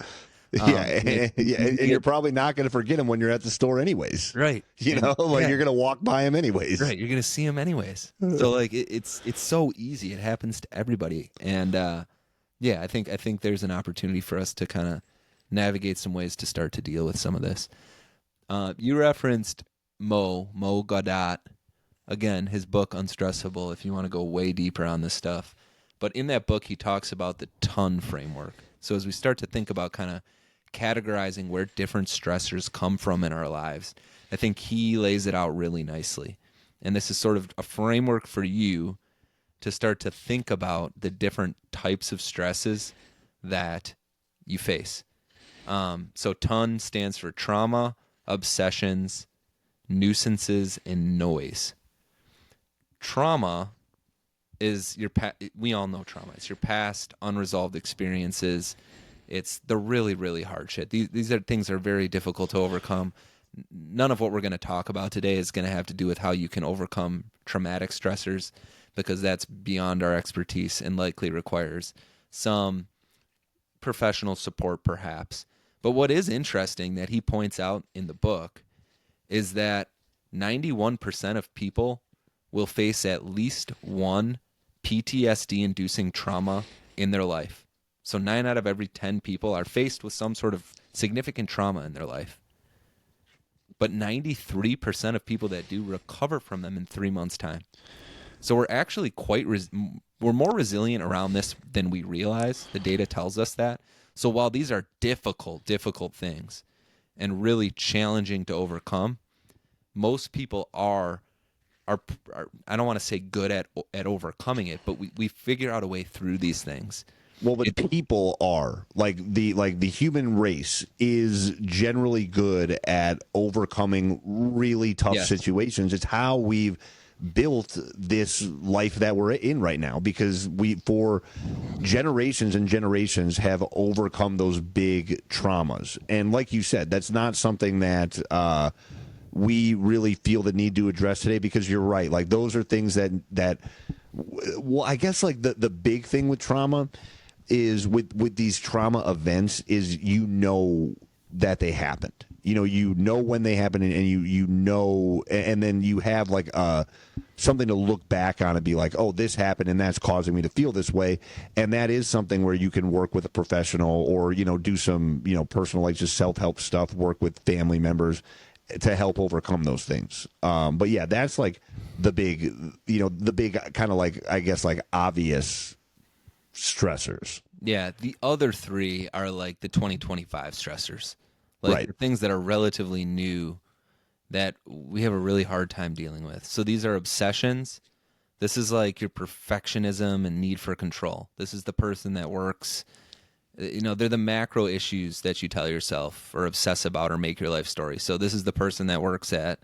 Speaker 1: And you're probably not going to forget them when you're at the store anyways.
Speaker 2: Right.
Speaker 1: You're going to walk by them anyways.
Speaker 2: Right. You're going to see them anyways. So like it's so easy. It happens to everybody. And I think there's an opportunity for us to kind of navigate some ways to start to deal with some of this. You referenced Mo Gaudat. Again, his book Unstressable, if you want to go way deeper on this stuff. But in that book, he talks about the ton framework. So as we start to think about kind of categorizing where different stressors come from in our lives, I think he lays it out really nicely. And this is sort of a framework for you to start to think about the different types of stresses that you face. So TON stands for trauma, obsessions, nuisances, and noise. Trauma is we all know trauma. It's your past unresolved experiences. It's the really, really hard shit. These are things that are very difficult to overcome. None of what we're going to talk about today is going to have to do with how you can overcome traumatic stressors, because that's beyond our expertise and likely requires some professional support perhaps. But what is interesting that he points out in the book is that 91% of people will face at least one PTSD-inducing trauma in their life. So 9 out of every 10 people are faced with some sort of significant trauma in their life. But 93% of people that do recover from them in 3 months' time. So we're actually we're more resilient around this than we realize. The data tells us that. So while these are difficult things and really challenging to overcome, most people are I don't want to say good at overcoming it, but we figure out a way through these things.
Speaker 1: Well, but people are the human race is generally good at overcoming really tough situations. It's how we've built this life that we're in right now, because we, for generations and generations, have overcome those big traumas. And like you said, that's not something that we really feel the need to address today, because you're right. Like, those are things that well, I guess like the big thing with trauma is with these trauma events is, that they happened. You know when they happen, and you know, and then you have like something to look back on and be like, oh, this happened and that's causing me to feel this way. And that is something where you can work with a professional, or do some personal, like, just self-help stuff, work with family members to help overcome those things. But yeah, that's like the big kind of, like, I guess, like, obvious stressors.
Speaker 2: Yeah, the other 3 are like the 2025 stressors. Like,
Speaker 1: right.
Speaker 2: The things that are relatively new that we have a really hard time dealing with. So these are obsessions. This is like your perfectionism and need for control. This is the person that works, they're the macro issues that you tell yourself or obsess about or make your life story. So this is the person that works at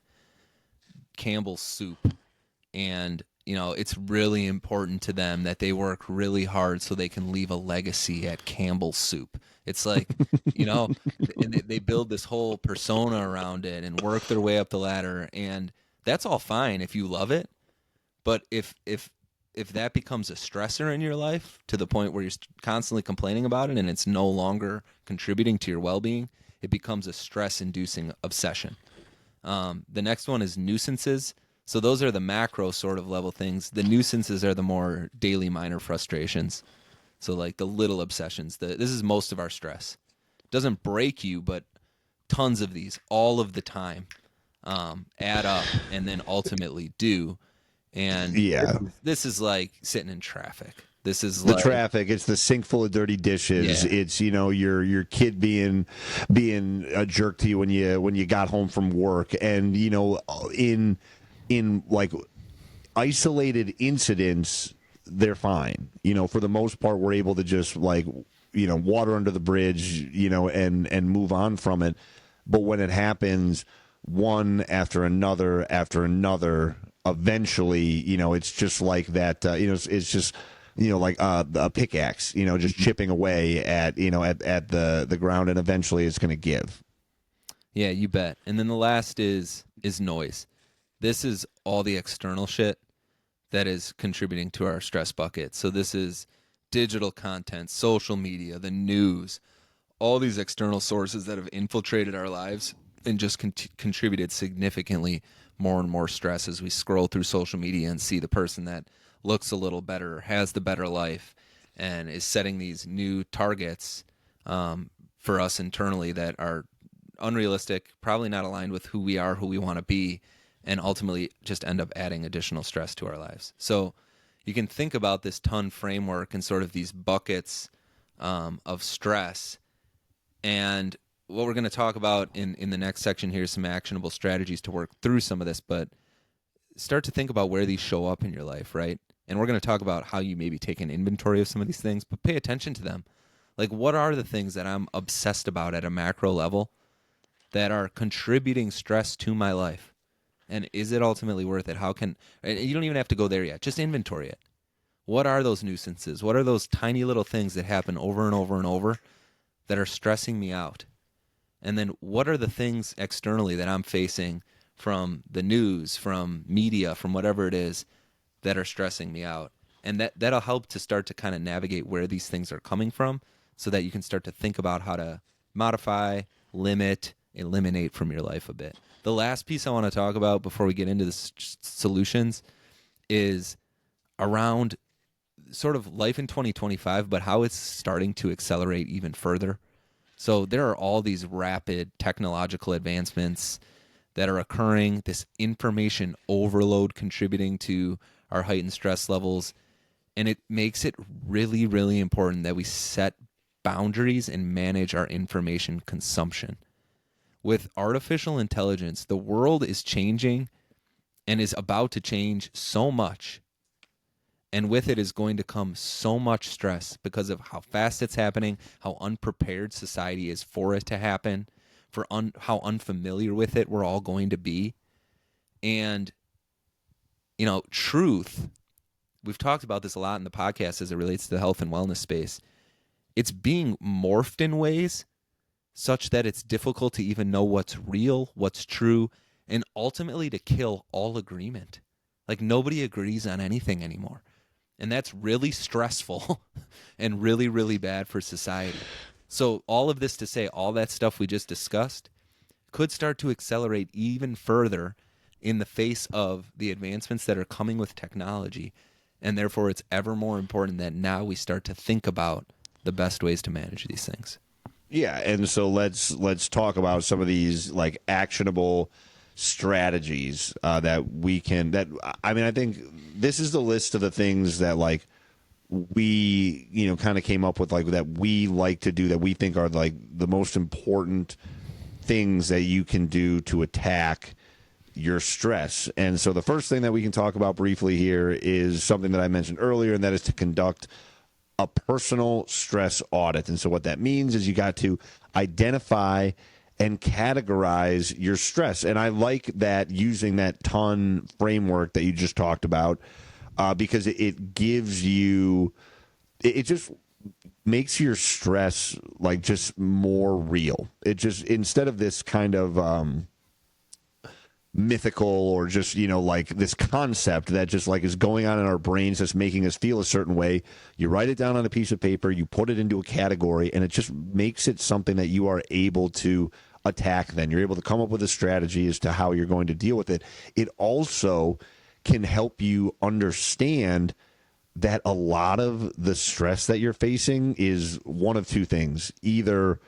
Speaker 2: Campbell's Soup, and it's really important to them that they work really hard so they can leave a legacy at Campbell's Soup. It's like, and they build this whole persona around it and work their way up the ladder, and that's all fine if you love it. But if that becomes a stressor in your life to the point where you're constantly complaining about it and it's no longer contributing to your well-being, it becomes a stress-inducing obsession. The next one is nuisances. So those are the macro sort of level things. The nuisances are the more daily minor frustrations. So like the little obsessions. This is most of our stress. It doesn't break you, but tons of these all of the time add up and then ultimately do. And this is like sitting in traffic. This is
Speaker 1: the
Speaker 2: like
Speaker 1: traffic. It's the sink full of dirty dishes.
Speaker 2: Yeah.
Speaker 1: It's your kid being a jerk to you when you got home from work, and in like isolated incidents, they're fine. For the most part, we're able to just like water under the bridge, and move on from it. But when it happens one after another, eventually, it's just like that. It's just like a pickaxe, just chipping away at the ground, and eventually it's going to give.
Speaker 2: Yeah, you bet. And then the last is noise. This is all the external shit that is contributing to our stress bucket. So this is digital content, social media, the news, all these external sources that have infiltrated our lives and just contributed significantly more and more stress as we scroll through social media and see the person that looks a little better, has the better life, and is setting these new targets for us internally that are unrealistic, probably not aligned with who we are, who we want to be, and ultimately just end up adding additional stress to our lives. So you can think about this ton framework and sort of these buckets of stress. And what we're going to talk about in the next section here is some actionable strategies to work through some of this, but start to think about where these show up in your life, right? And we're going to talk about how you maybe take an inventory of some of these things, but pay attention to them. Like, what are the things that I'm obsessed about at a macro level that are contributing stress to my life? And is it ultimately worth it? And you don't even have to go there yet. Just inventory it. What are those nuisances? What are those tiny little things that happen over and over and over that are stressing me out? And then what are the things externally that I'm facing from the news, from media, from whatever it is that are stressing me out? And that'll help to start to kind of navigate where these things are coming from so that you can start to think about how to modify, limit, eliminate from your life a bit. The last piece I want to talk about before we get into the solutions is around sort of life in 2025, but how it's starting to accelerate even further. So there are all these rapid technological advancements that are occurring, this information overload contributing to our heightened stress levels, and it makes it really, really important that we set boundaries and manage our information consumption. With artificial intelligence, the world is changing and is about to change so much. And with it is going to come so much stress because of how fast it's happening, how unprepared society is for it to happen, for how unfamiliar with it we're all going to be. And, truth, we've talked about this a lot in the podcast as it relates to the health and wellness space. It's being morphed in ways such that it's difficult to even know what's real, what's true, and ultimately to kill all agreement. Like, nobody agrees on anything anymore. And that's really stressful and really, really bad for society. So all of this to say, all that stuff we just discussed could start to accelerate even further in the face of the advancements that are coming with technology. And therefore, it's ever more important that now we start to think about the best ways to manage these things.
Speaker 1: Yeah, and so let's talk about some of these like actionable strategies that we can. I think this is the list of the things that like we kind of came up with, like that we like to do, that we think are like the most important things that you can do to attack your stress. And so the first thing that we can talk about briefly here is something that I mentioned earlier, and that is to conduct a personal stress audit. And so what that means is you got to identify and categorize your stress. And I like that, using that ton framework that you just talked about, because it gives you, it just makes your stress like just more real. It just, instead of this kind of mythical, or just, like this concept that just like is going on in our brains that's making us feel a certain way, you write it down on a piece of paper, you put it into a category, and it just makes it something that you are able to attack. Then you're able to come up with a strategy as to how you're going to deal with it. It also can help you understand that a lot of the stress that you're facing is one of two things: either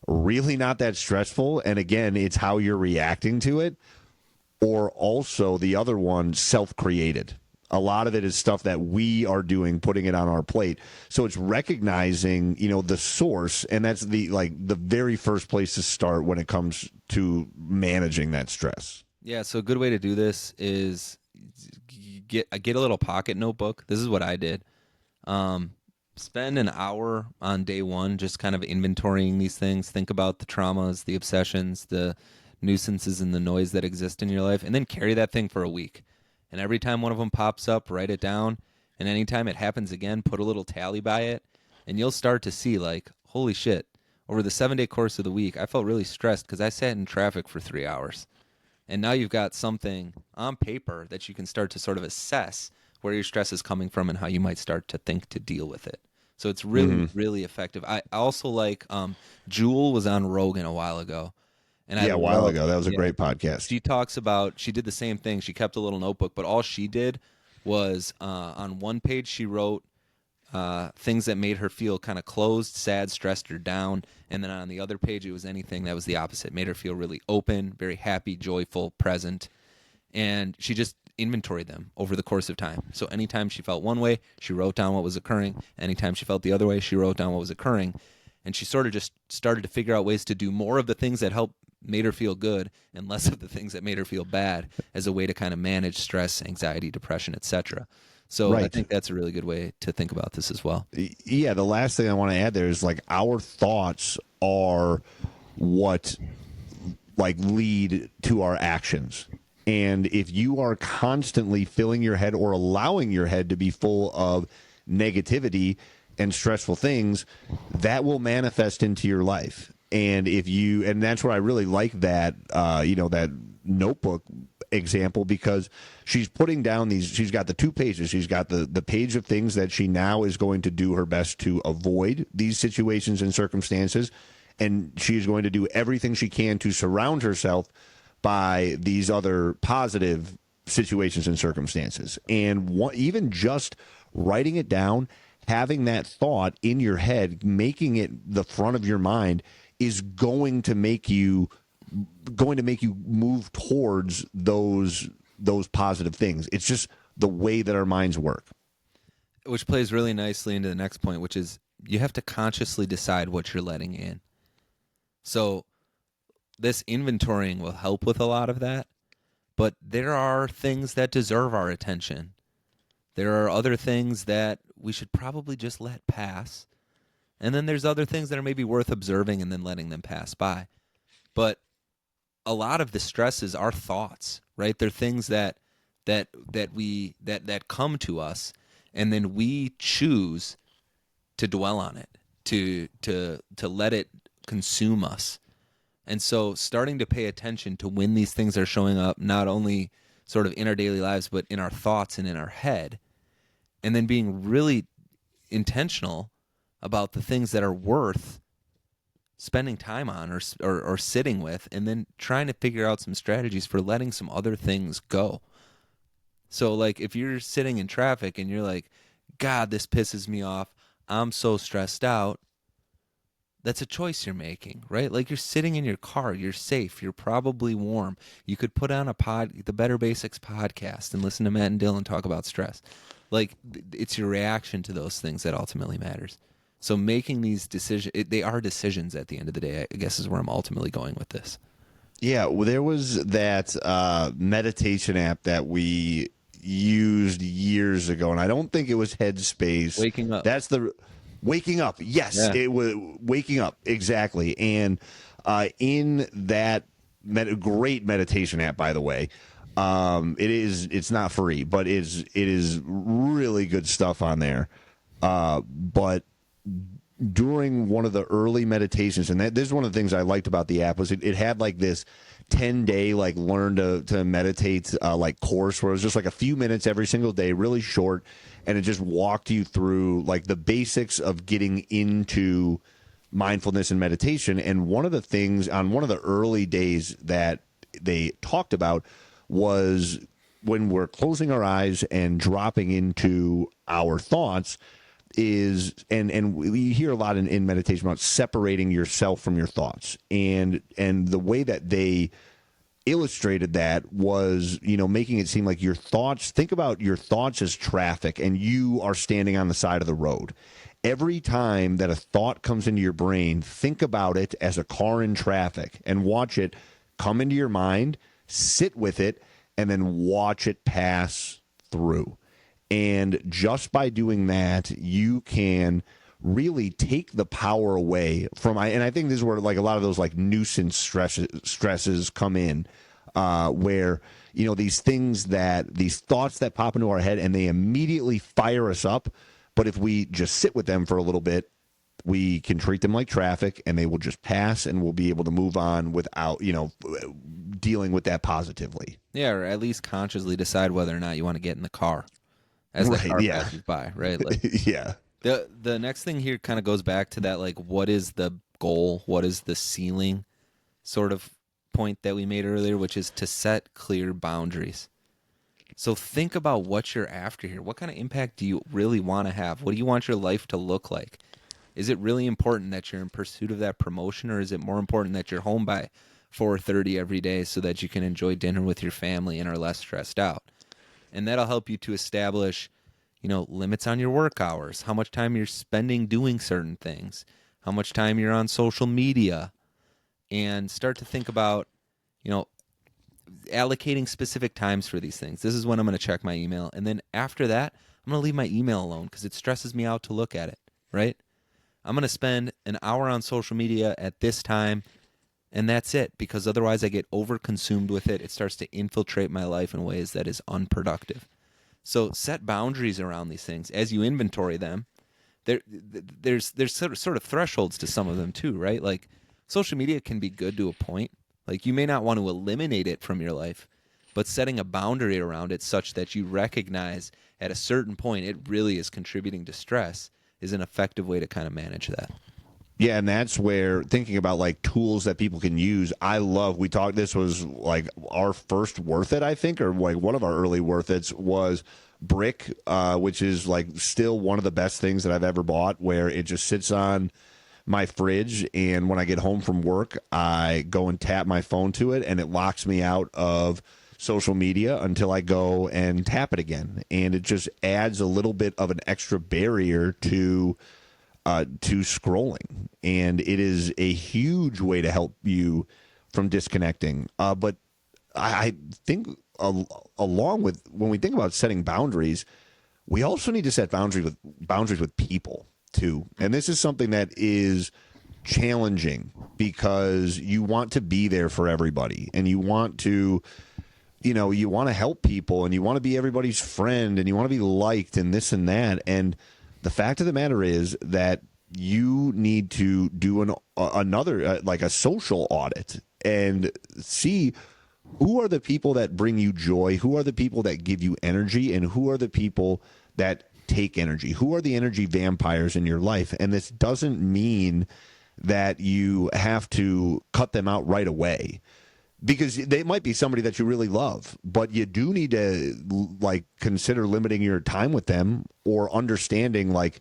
Speaker 1: really not that stressful, and again, it's how you're reacting to it, or also the other one, self-created. A lot of it is stuff that we are doing, putting it on our plate. So it's recognizing, the source, and that's the very first place to start when it comes to managing that stress.
Speaker 2: Yeah, so a good way to do this is get a little pocket notebook. This is what I did. Spend an hour on day one just kind of inventorying these things. Think about the traumas, the obsessions, the nuisances, and the noise that exist in your life, and then carry that thing for a week. And every time one of them pops up, write it down. And anytime it happens again, put a little tally by it. And you'll start to see, like, holy shit, over the 7-day course of the week, I felt really stressed because I sat in traffic for 3 hours. And now you've got something on paper that you can start to sort of assess where your stress is coming from and how you might start to think to deal with it. So it's really, really effective. I also like, Jewel was on Rogan a while ago. And
Speaker 1: a while ago. That was a great podcast.
Speaker 2: She talks about, she did the same thing. She kept a little notebook, but all she did was on one page she wrote things that made her feel kind of closed, sad, stressed, or down. And then on the other page, it was anything that was the opposite, made her feel really open, very happy, joyful, present. And she just inventoried them over the course of time. So anytime she felt one way, she wrote down what was occurring. Anytime she felt the other way, she wrote down what was occurring. And she sort of just started to figure out ways to do more of the things that made her feel good and less of the things that made her feel bad, as a way to kind of manage stress, anxiety, depression, etc. So right. I think that's a really good way to think about this as well.
Speaker 1: Yeah, the last thing I want to add there is, like, our thoughts are what lead to our actions. And if you are constantly filling your head or allowing your head to be full of negativity and stressful things, that will manifest into your life. And and that's where I really like that, that notebook example, because she's putting down she's got the 2 pages. She's got the page of things that she now is going to do her best to avoid these situations and circumstances. And she's going to do everything she can to surround herself by these other positive situations and circumstances. And even just writing it down, having that thought in your head, making it the front of your mind, is going to make you move towards those positive things. It's just the way that our minds work.
Speaker 2: Which plays really nicely into the next point, which is you have to consciously decide what you're letting in. So this inventorying will help with a lot of that, but there are things that deserve our attention. There are other things that we should probably just let pass. And then there's other things that are maybe worth observing and then letting them pass by. But a lot of the stress is our thoughts, right? They're things that come to us, and then we choose to dwell on it, to let it consume us. And so starting to pay attention to when these things are showing up, not only sort of in our daily lives, but in our thoughts and in our head, and then being really intentional about the things that are worth spending time on or sitting with, and then trying to figure out some strategies for letting some other things go. So, like, if you're sitting in traffic and you're like, God, this pisses me off, I'm so stressed out, that's a choice you're making, right? Like, you're sitting in your car, you're safe, you're probably warm. You could put on the Better Basics podcast and listen to Matt and Dylan talk about stress. Like, it's your reaction to those things that ultimately matters. So making these decisions, they are decisions at the end of the day, I guess, is where I'm ultimately going with this.
Speaker 1: Yeah, well, there was that meditation app that we used years ago, and I don't think it was Headspace.
Speaker 2: Waking Up.
Speaker 1: That's the Waking Up. Yes,
Speaker 2: Yeah.
Speaker 1: it was Waking Up, exactly. And in that great meditation app, by the way, it's not free, but it is really good stuff on there. But during one of the early meditations, and this is one of the things I liked about the app, was it had like this 10-day like learn to meditate like course where it was just like a few minutes every single day, really short, and it just walked you through like the basics of getting into mindfulness and meditation. And one of the things on one of the early days that they talked about was when we're closing our eyes and dropping into our thoughts, is and we hear a lot in meditation about separating yourself from your thoughts, and the way that they illustrated that was, making it seem like your thoughts, think about your thoughts as traffic, and you are standing on the side of the road. Every time that a thought comes into your brain, think about it as a car in traffic and watch it come into your mind, sit with it, and then watch it pass through. And just by doing that, you can really take the power away from, and I think this is where like a lot of those like nuisance stresses come in, where, these thoughts that pop into our head and they immediately fire us up. But if we just sit with them for a little bit, we can treat them like traffic and they will just pass, and we'll be able to move on without, dealing with that positively.
Speaker 2: Yeah, or at least consciously decide whether or not you want to get in the car as the car passes by, right? Like,
Speaker 1: Yeah.
Speaker 2: The next thing here kind of goes back to that, like, what is the goal? What is the ceiling sort of point that we made earlier, which is to set clear boundaries. So think about what you're after here. What kind of impact do you really want to have? What do you want your life to look like? Is it really important that you're in pursuit of that promotion, or is it more important that you're home by 4:30 every day so that you can enjoy dinner with your family and are less stressed out? And that'll help you to establish, limits on your work hours, how much time you're spending doing certain things, how much time you're on social media, and start to think about, allocating specific times for these things. This is when I'm going to check my email. And then after that, I'm going to leave my email alone because it stresses me out to look at it, right? I'm going to spend an hour on social media at this time, and that's it, because otherwise I get overconsumed with it. It starts to infiltrate my life in ways that is unproductive. So set boundaries around these things. As you inventory them, there's sort of thresholds to some of them too, right? Like social media can be good to a point. Like you may not want to eliminate it from your life, but setting a boundary around it such that you recognize at a certain point it really is contributing to stress is an effective way to kind of manage that.
Speaker 1: Yeah, and that's where thinking about like tools that people can use. This was like our first Worth It, I think, or like one of our early Worth It's was Brick, which is like still one of the best things that I've ever bought, where it just sits on my fridge, and when I get home from work, I go and tap my phone to it, and it locks me out of social media until I go and tap it again. And it just adds a little bit of an extra barrier to scrolling, and it is a huge way to help you from disconnecting. But I think along with when we think about setting boundaries, we also need to set boundaries with people too. And this is something that is challenging because you want to be there for everybody, and you want to help people, and you want to be everybody's friend, and you want to be liked, and this and that. And the fact of the matter is that you need to do another like a social audit and see who are the people that bring you joy, who are the people that give you energy, and who are the people that take energy, who are the energy vampires in your life. And this doesn't mean that you have to cut them out right away, because they might be somebody that you really love, but you do need to like consider limiting your time with them, or understanding like,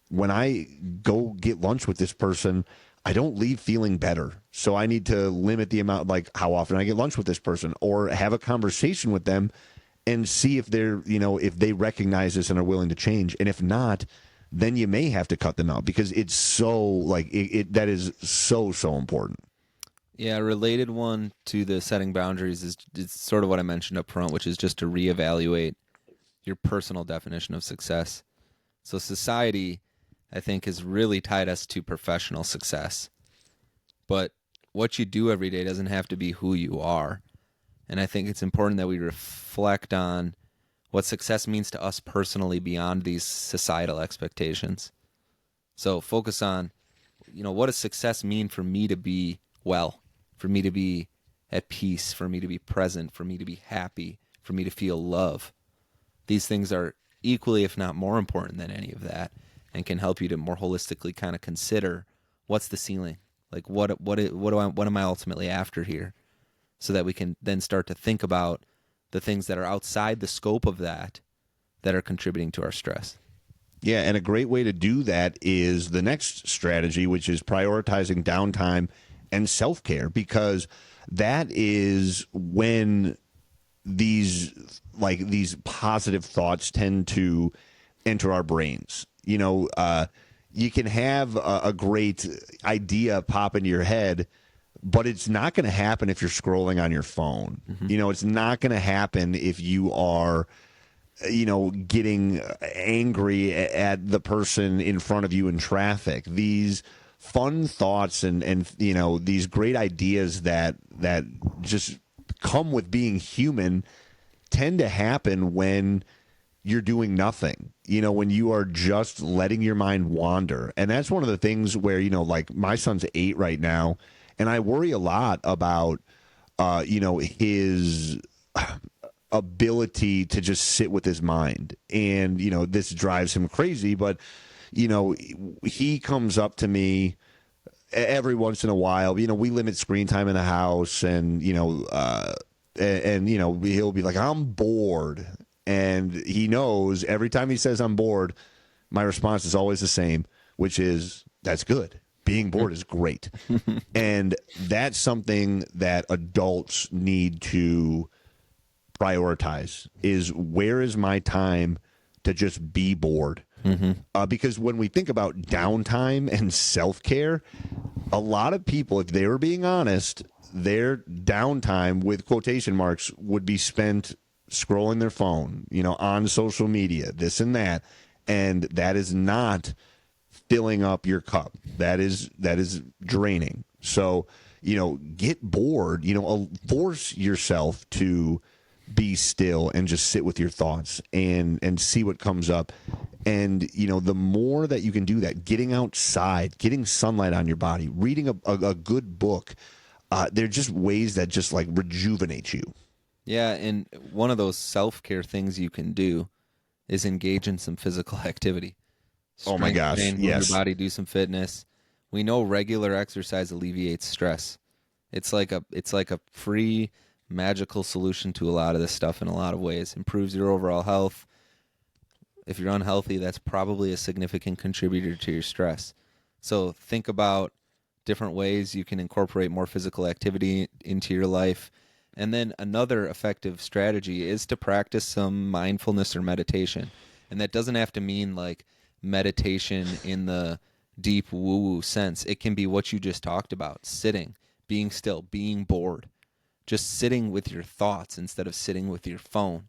Speaker 1: when I go get lunch with this person, I don't leave feeling better. So I need to limit the amount, like how often I get lunch with this person, or have a conversation with them and see if they're, if they recognize this and are willing to change. And if not, then you may have to cut them out, because it's so like that is so important.
Speaker 2: Yeah, a related one to the setting boundaries is sort of what I mentioned up front, which is just to reevaluate your personal definition of success. So society, I think, has really tied us to professional success. But what you do every day doesn't have to be who you are. And I think it's important that we reflect on what success means to us personally beyond these societal expectations. So focus on, what does success mean for me to be well, for me to be at peace, for me to be present, for me to be happy, for me to feel love. These things are equally, if not more important than any of that, and can help you to more holistically kind of consider what's the ceiling, like what am I ultimately after here, so that we can then start to think about the things that are outside the scope of that are contributing to our stress.
Speaker 1: Yeah, and a great way to do that is the next strategy, which is prioritizing downtime and self-care, because that is when these positive thoughts tend to enter our brains. You can have a great idea pop into your head, but it's not going to happen if you're scrolling on your phone. Mm-hmm. It's not going to happen if you are getting angry at the person in front of you in traffic. These fun thoughts and these great ideas that just come with being human tend to happen when you're doing nothing, when you are just letting your mind wander. And that's one of the things where, like my son's 8 right now, and I worry a lot about, his ability to just sit with his mind. And, this drives him crazy, but, he comes up to me every once in a while. We limit screen time in the house, and, he'll be like, I'm bored. And he knows every time he says I'm bored, my response is always the same, which is, that's good. Being bored is great. And that's something that adults need to prioritize, is where is my time to just be bored? Mm-hmm. Because when we think about downtime and self-care, a lot of people, if they were being honest, their downtime, with quotation marks, would be spent scrolling their phone, on social media, this and that. And that is not filling up your cup. That is draining. So, get bored, force yourself to be still and just sit with your thoughts and see what comes up. And, the more that you can do that, getting outside, getting sunlight on your body, reading a good book, they're just ways that just like rejuvenate you.
Speaker 2: Yeah, and one of those self-care things you can do is engage in some physical activity.
Speaker 1: Oh my gosh,
Speaker 2: train, move
Speaker 1: yes.
Speaker 2: your body, do some fitness. We know regular exercise alleviates stress. It's like a free magical solution to a lot of this stuff in a lot of ways. Improves your overall health. If you're unhealthy, that's probably a significant contributor to your stress. So think about different ways you can incorporate more physical activity into your life. And then another effective strategy is to practice some mindfulness or meditation. And that doesn't have to mean like meditation in the deep woo-woo sense. It can be what you just talked about, sitting, being still, being bored, just sitting with your thoughts instead of sitting with your phone.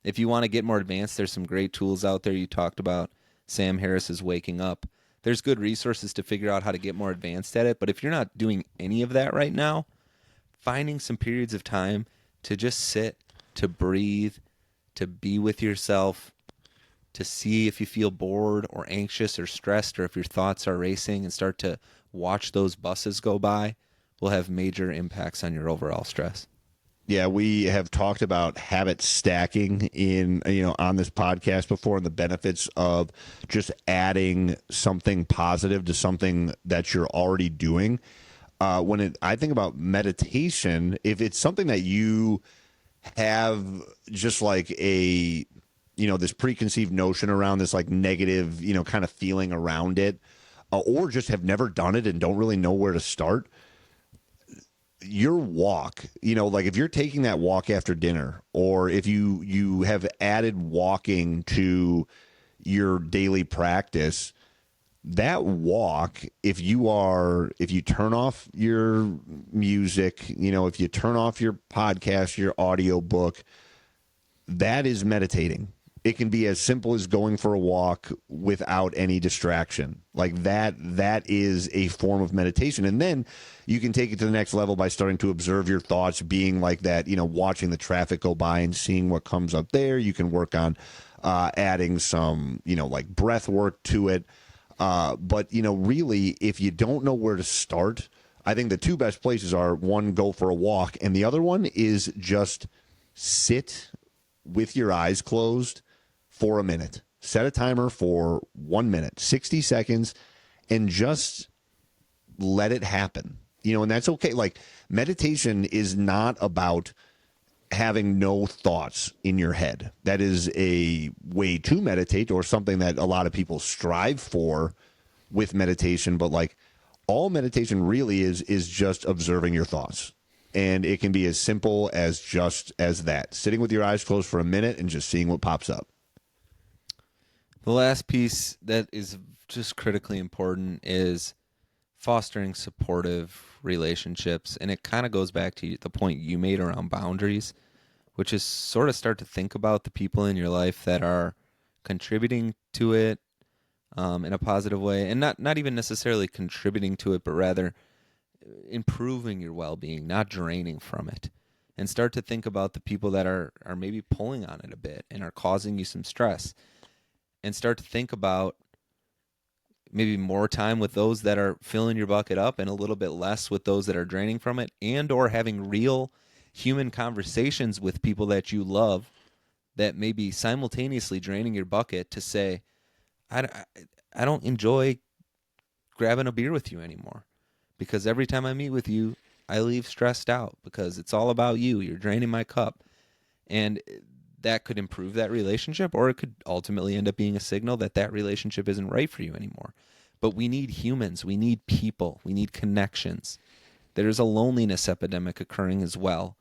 Speaker 2: If you want to get more advanced, there's some great tools out there. You talked about Sam Harris's Waking Up. There's good resources to figure out how to get more advanced at it. But if you're not doing any of that right now, finding some periods of time to just sit, to breathe, to be with yourself, to see if you feel bored or anxious or stressed, or if your thoughts are racing, and start to watch those buses go by, will have major impacts on your overall stress.
Speaker 1: Yeah, we have talked about habit stacking on this podcast before, and the benefits of just adding something positive to something that you're already doing. I think about meditation, if it's something that you have just like this preconceived notion around, this like negative, kind of feeling around it, or just have never done it and don't really know where to start, your walk, like if you're taking that walk after dinner, or if you have added walking to your daily practice, that walk, if you turn off your music, if you turn off your podcast, your audio book, that is meditating. It can be as simple as going for a walk without any distraction. Like that is a form of meditation. And then you can take it to the next level by starting to observe your thoughts, being like that, watching the traffic go by and seeing what comes up there. You can work on adding some, like breath work to it. But really, if you don't know where to start, I think the two best places are, one, go for a walk, and the other one is just sit with your eyes closed for a minute. Set a timer for 1 minute, 60 seconds, and just let it happen. And that's okay. Like, meditation is not about having no thoughts in your head. That is a way to meditate, or something that a lot of people strive for with meditation. But like, all meditation really is just observing your thoughts. And it can be as simple as just as that, sitting with your eyes closed for a minute and just seeing what pops up.
Speaker 2: The last piece that is just critically important is fostering supportive relationships. And it kind of goes back to the point you made around boundaries, which is sort of start to think about the people in your life that are contributing to it in a positive way, and not even necessarily contributing to it, but rather improving your well-being, not draining from it. And start to think about the people that are maybe pulling on it a bit and are causing you some stress. And start to think about maybe more time with those that are filling your bucket up and a little bit less with those that are draining from it, and or having real human conversations with people that you love that may be simultaneously draining your bucket, to say, I don't enjoy grabbing a beer with you anymore, because every time I meet with you, I leave stressed out because it's all about you. You're draining my cup. And that could improve that relationship, or it could ultimately end up being a signal that that relationship isn't right for you anymore. But we need humans. We need people. We need connections. There's a loneliness epidemic occurring as well.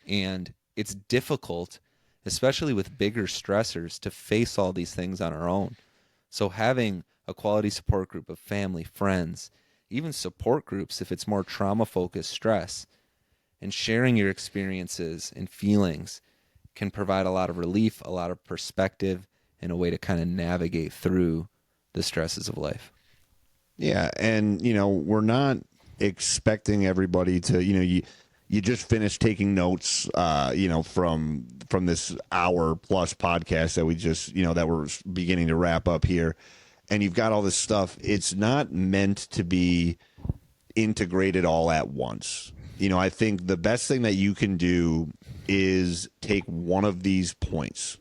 Speaker 2: And it's difficult, especially with bigger stressors, to face all these things on our own. So having a quality support group of family, friends, even support groups if it's more trauma-focused stress, and sharing your experiences and feelings can provide a lot of relief, a lot of perspective, and a way to kind of navigate through the stresses of life.
Speaker 1: Yeah, and, we're not expecting everybody to, you just finished taking notes, from this hour-plus podcast that we just, that we're beginning to wrap up here, and you've got all this stuff. It's not meant to be integrated all at once. I think the best thing that you can do is take one of these points,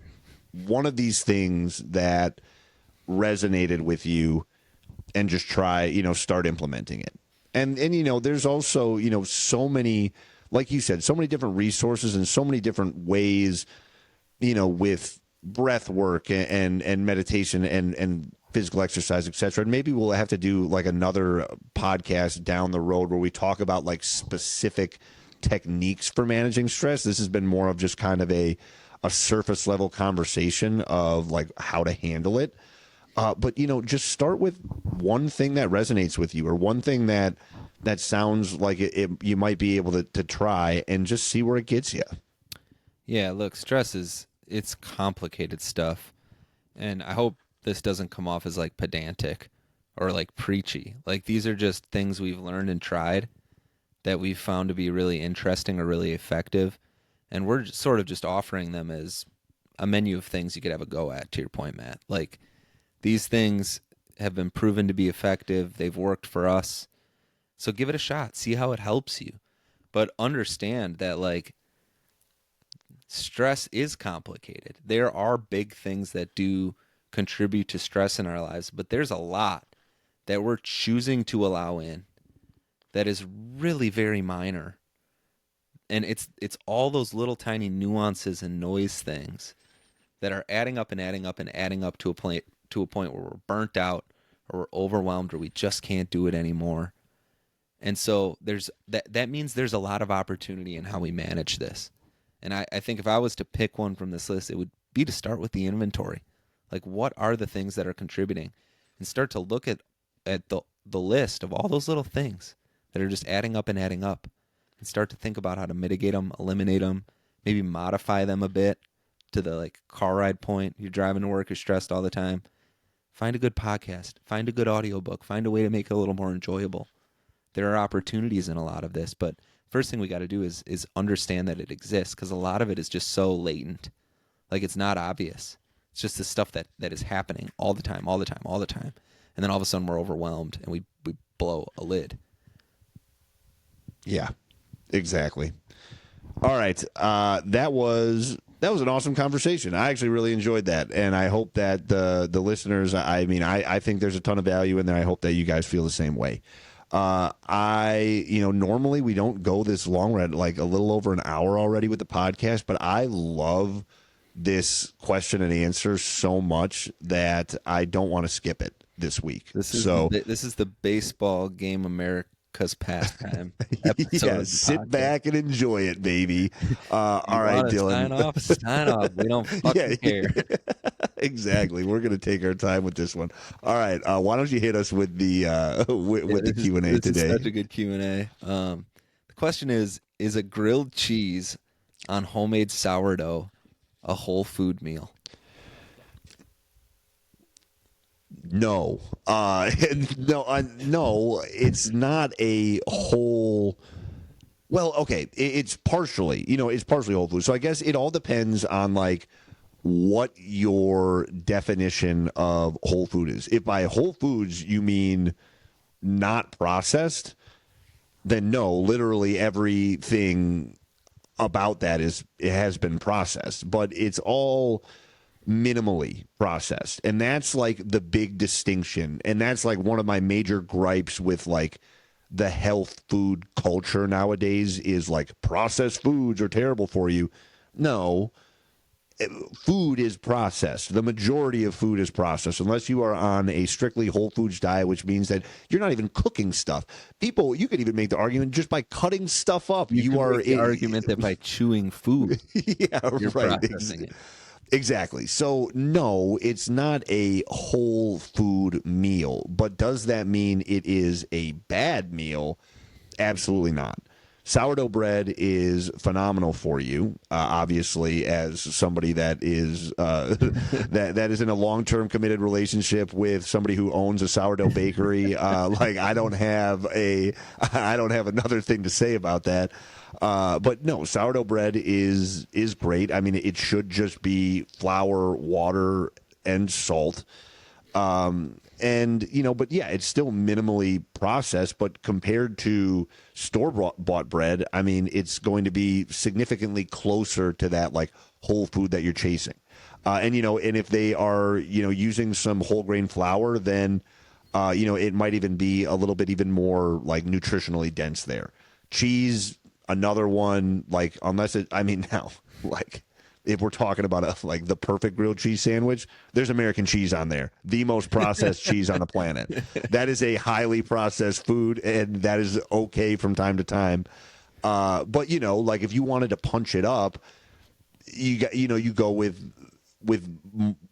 Speaker 1: one of these things that resonated with you, and just try, start implementing it. And there's also, so many, like you said, so many different resources and so many different ways, with breath work and meditation and physical exercise, etc. And maybe we'll have to do like another podcast down the road where we talk about like specific techniques for managing stress. This has been more of just kind of a surface level conversation of like how to handle it. But just start with one thing that resonates with you, or one thing that sounds like you might be able to try, and just see where it gets you.
Speaker 2: Yeah, look, stress it's complicated stuff. And I hope this doesn't come off as like pedantic or like preachy. Like, these are just things we've learned and tried that we've found to be really interesting or really effective. And we're sort of just offering them as a menu of things you could have a go at, to your point, Matt. Like, these things have been proven to be effective. They've worked for us. So give it a shot. See how it helps you. But understand that, like, stress is complicated. There are big things that do contribute to stress in our lives, but there's a lot that we're choosing to allow in that is really very minor. And it's all those little tiny nuances and noise things that are adding up and adding up and adding up to a point where we're burnt out, or we're overwhelmed, or we just can't do it anymore. And so that means there's a lot of opportunity in how we manage this. And I think if I was to pick one from this list, it would be to start with the inventory. Like, what are the things that are contributing? And start to look at at the list of all those little things that are just adding up and adding up, and start to think about how to mitigate them, eliminate them, maybe modify them a bit to the like car ride point. You're driving to work, you're stressed all the time. Find a good podcast, find a good audiobook, find a way to make it a little more enjoyable. There are opportunities in a lot of this, but first thing we got to do is understand that it exists, because a lot of it is just so latent. Like, it's not obvious. It's just the stuff that is happening all the time, all the time, all the time. And then all of a sudden we're overwhelmed and we blow a lid.
Speaker 1: Yeah, exactly. All right. That was an awesome conversation. I actually really enjoyed that. And I hope that the listeners, I think there's a ton of value in there. I hope that you guys feel the same way. Normally we don't go this long. We're at like a little over an hour already with the podcast, but I love this question and answer so much that I don't want to skip it this week.
Speaker 2: This is the baseball game America's pastime episode.
Speaker 1: Yeah, sit back and enjoy it, baby. All right, Dylan.
Speaker 2: Sign off. We don't fucking care.
Speaker 1: Exactly. We're going to take our time with this one. All right. Why don't you hit us with the the Q&A today?
Speaker 2: This is such a good Q&A. The question is a grilled cheese on homemade sourdough a whole food meal?
Speaker 1: No. No, it's not a whole. Well, okay, it's partially, it's partially whole food. So I guess it all depends on like what your definition of whole food is. If by whole foods you mean not processed, then no, literally everything about that it has been processed, but it's all minimally processed. And that's like the big distinction. And that's like one of my major gripes with like the health food culture nowadays is like processed foods are terrible for you. No, food is processed. The majority of food is processed, unless you are on a strictly whole foods diet, which means that you're not even cooking stuff. People, you could even make the argument just by cutting stuff up. You are
Speaker 2: make the argument that by chewing food,
Speaker 1: yeah,
Speaker 2: you're
Speaker 1: right.
Speaker 2: processing it.
Speaker 1: Exactly. So, no, it's not a whole food meal. But does that mean it is a bad meal? Absolutely not. Sourdough bread is phenomenal for you, obviously, as somebody that is that is in a long-term committed relationship with somebody who owns a sourdough bakery. I don't have another thing to say about that. But no, sourdough bread is great. I mean, it should just be flour, water, and salt. But yeah, it's still minimally processed, but compared to store-bought bread, I mean, it's going to be significantly closer to that like whole food that you're chasing. And if they are, using some whole grain flour, then, it might even be a little bit even more like nutritionally dense there. Cheese, another one, like, if we're talking about the perfect grilled cheese sandwich, there's American cheese on there, the most processed cheese on the planet. That is a highly processed food, and that is okay from time to time. But if you wanted to punch it up, you go with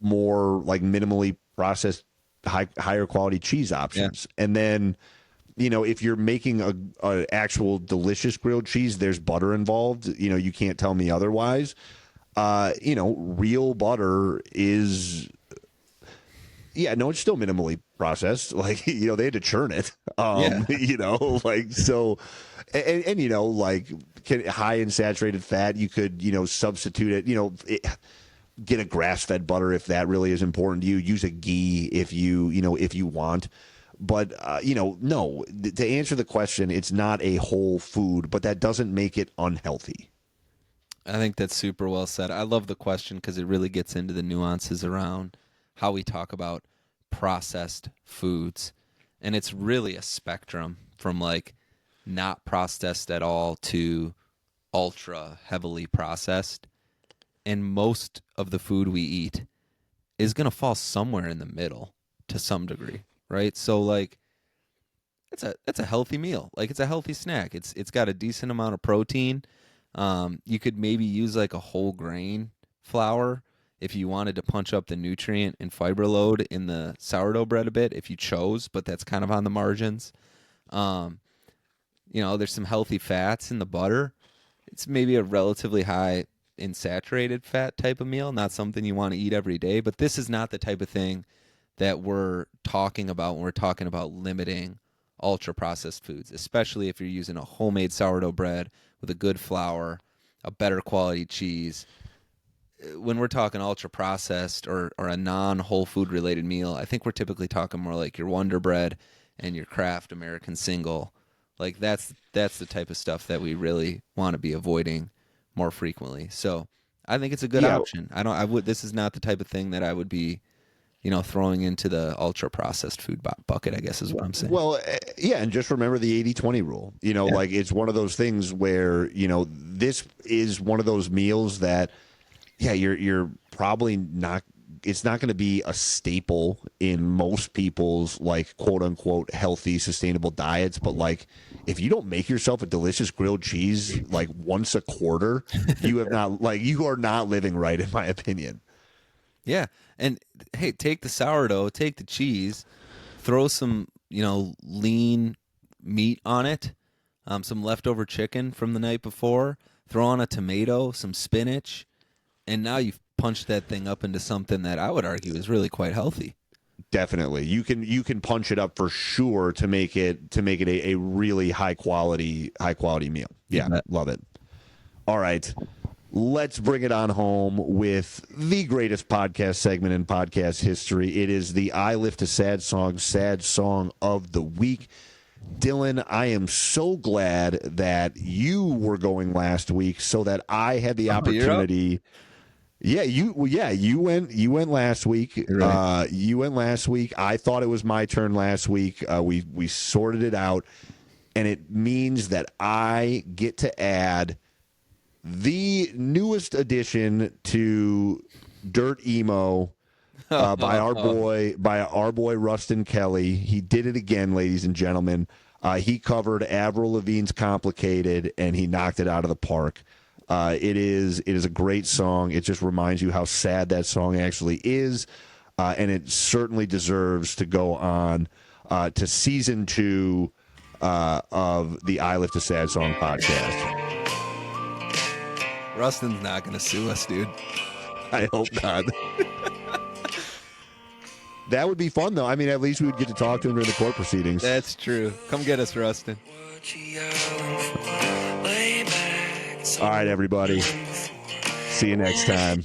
Speaker 1: more like minimally processed, higher quality cheese options, yeah. And then. If you're making a actual delicious grilled cheese, there's butter involved. You can't tell me otherwise. Real butter is, it's still minimally processed. Like, they had to churn it. High in saturated fat, you could, substitute it, get a grass-fed butter if that really is important to you. Use a ghee if you want. But, no, to answer the question, it's not a whole food, but that doesn't make it unhealthy.
Speaker 2: I think that's super well said. I love the question because it really gets into the nuances around how we talk about processed foods. And it's really a spectrum from like not processed at all to ultra heavily processed. And most of the food we eat is going to fall somewhere in the middle to some degree. Right. So like it's a healthy meal. Like it's a healthy snack. It's got a decent amount of protein. You could maybe use like a whole grain flour if you wanted to punch up the nutrient and fiber load in the sourdough bread a bit, if you chose, but that's kind of on the margins. There's some healthy fats in the butter. It's maybe a relatively high in saturated fat type of meal, not something you want to eat every day, but this is not the type of thing that we're talking about when we're talking about limiting ultra processed foods, especially if you're using a homemade sourdough bread with a good flour, a better quality cheese. When we're talking ultra processed or a non whole food related meal, I think we're typically talking more like your Wonder Bread and your Kraft American Single. Like that's the type of stuff that we really want to be avoiding more frequently. So I think it's a good option. This is not the type of thing that I would be, throwing into the ultra processed food bucket, I guess is what I'm saying.
Speaker 1: Well, yeah, and just remember the 80-20 rule. Like it's one of those things where, this is one of those meals that, yeah, you're probably not, it's not going to be a staple in most people's like quote unquote healthy, sustainable diets. But like, if you don't make yourself a delicious grilled cheese like once a quarter, you are not living right, in my opinion.
Speaker 2: Yeah. And hey, take the sourdough, take the cheese, throw some, lean meat on it, some leftover chicken from the night before, throw on a tomato, some spinach, and now you've punched that thing up into something that I would argue is really quite healthy.
Speaker 1: Definitely. You can punch it up for sure to make it a really high quality meal. Yeah, love it. All right. Let's bring it on home with the greatest podcast segment in podcast history. It is the I Lift a Sad Song of the Week. Dylan, I am so glad that you were going last week so that I had the opportunity. Yeah, you went last week.
Speaker 2: Right.
Speaker 1: You went last week. I thought it was my turn last week. We sorted it out, and it means that I get to add the newest addition to Dirt Emo by our boy Rustin Kelly. He did it again, ladies and gentlemen. He covered Avril Lavigne's "Complicated" and he knocked it out of the park. It is a great song. It just reminds you how sad that song actually is, and it certainly deserves to go on to season 2 of the I Lift a Sad Song podcast.
Speaker 2: Rustin's not going to sue us, dude.
Speaker 1: I hope not. That would be fun, though. I mean, at least we would get to talk to him during the court proceedings.
Speaker 2: That's true. Come get us, Rustin.
Speaker 1: All right, everybody. See you next time.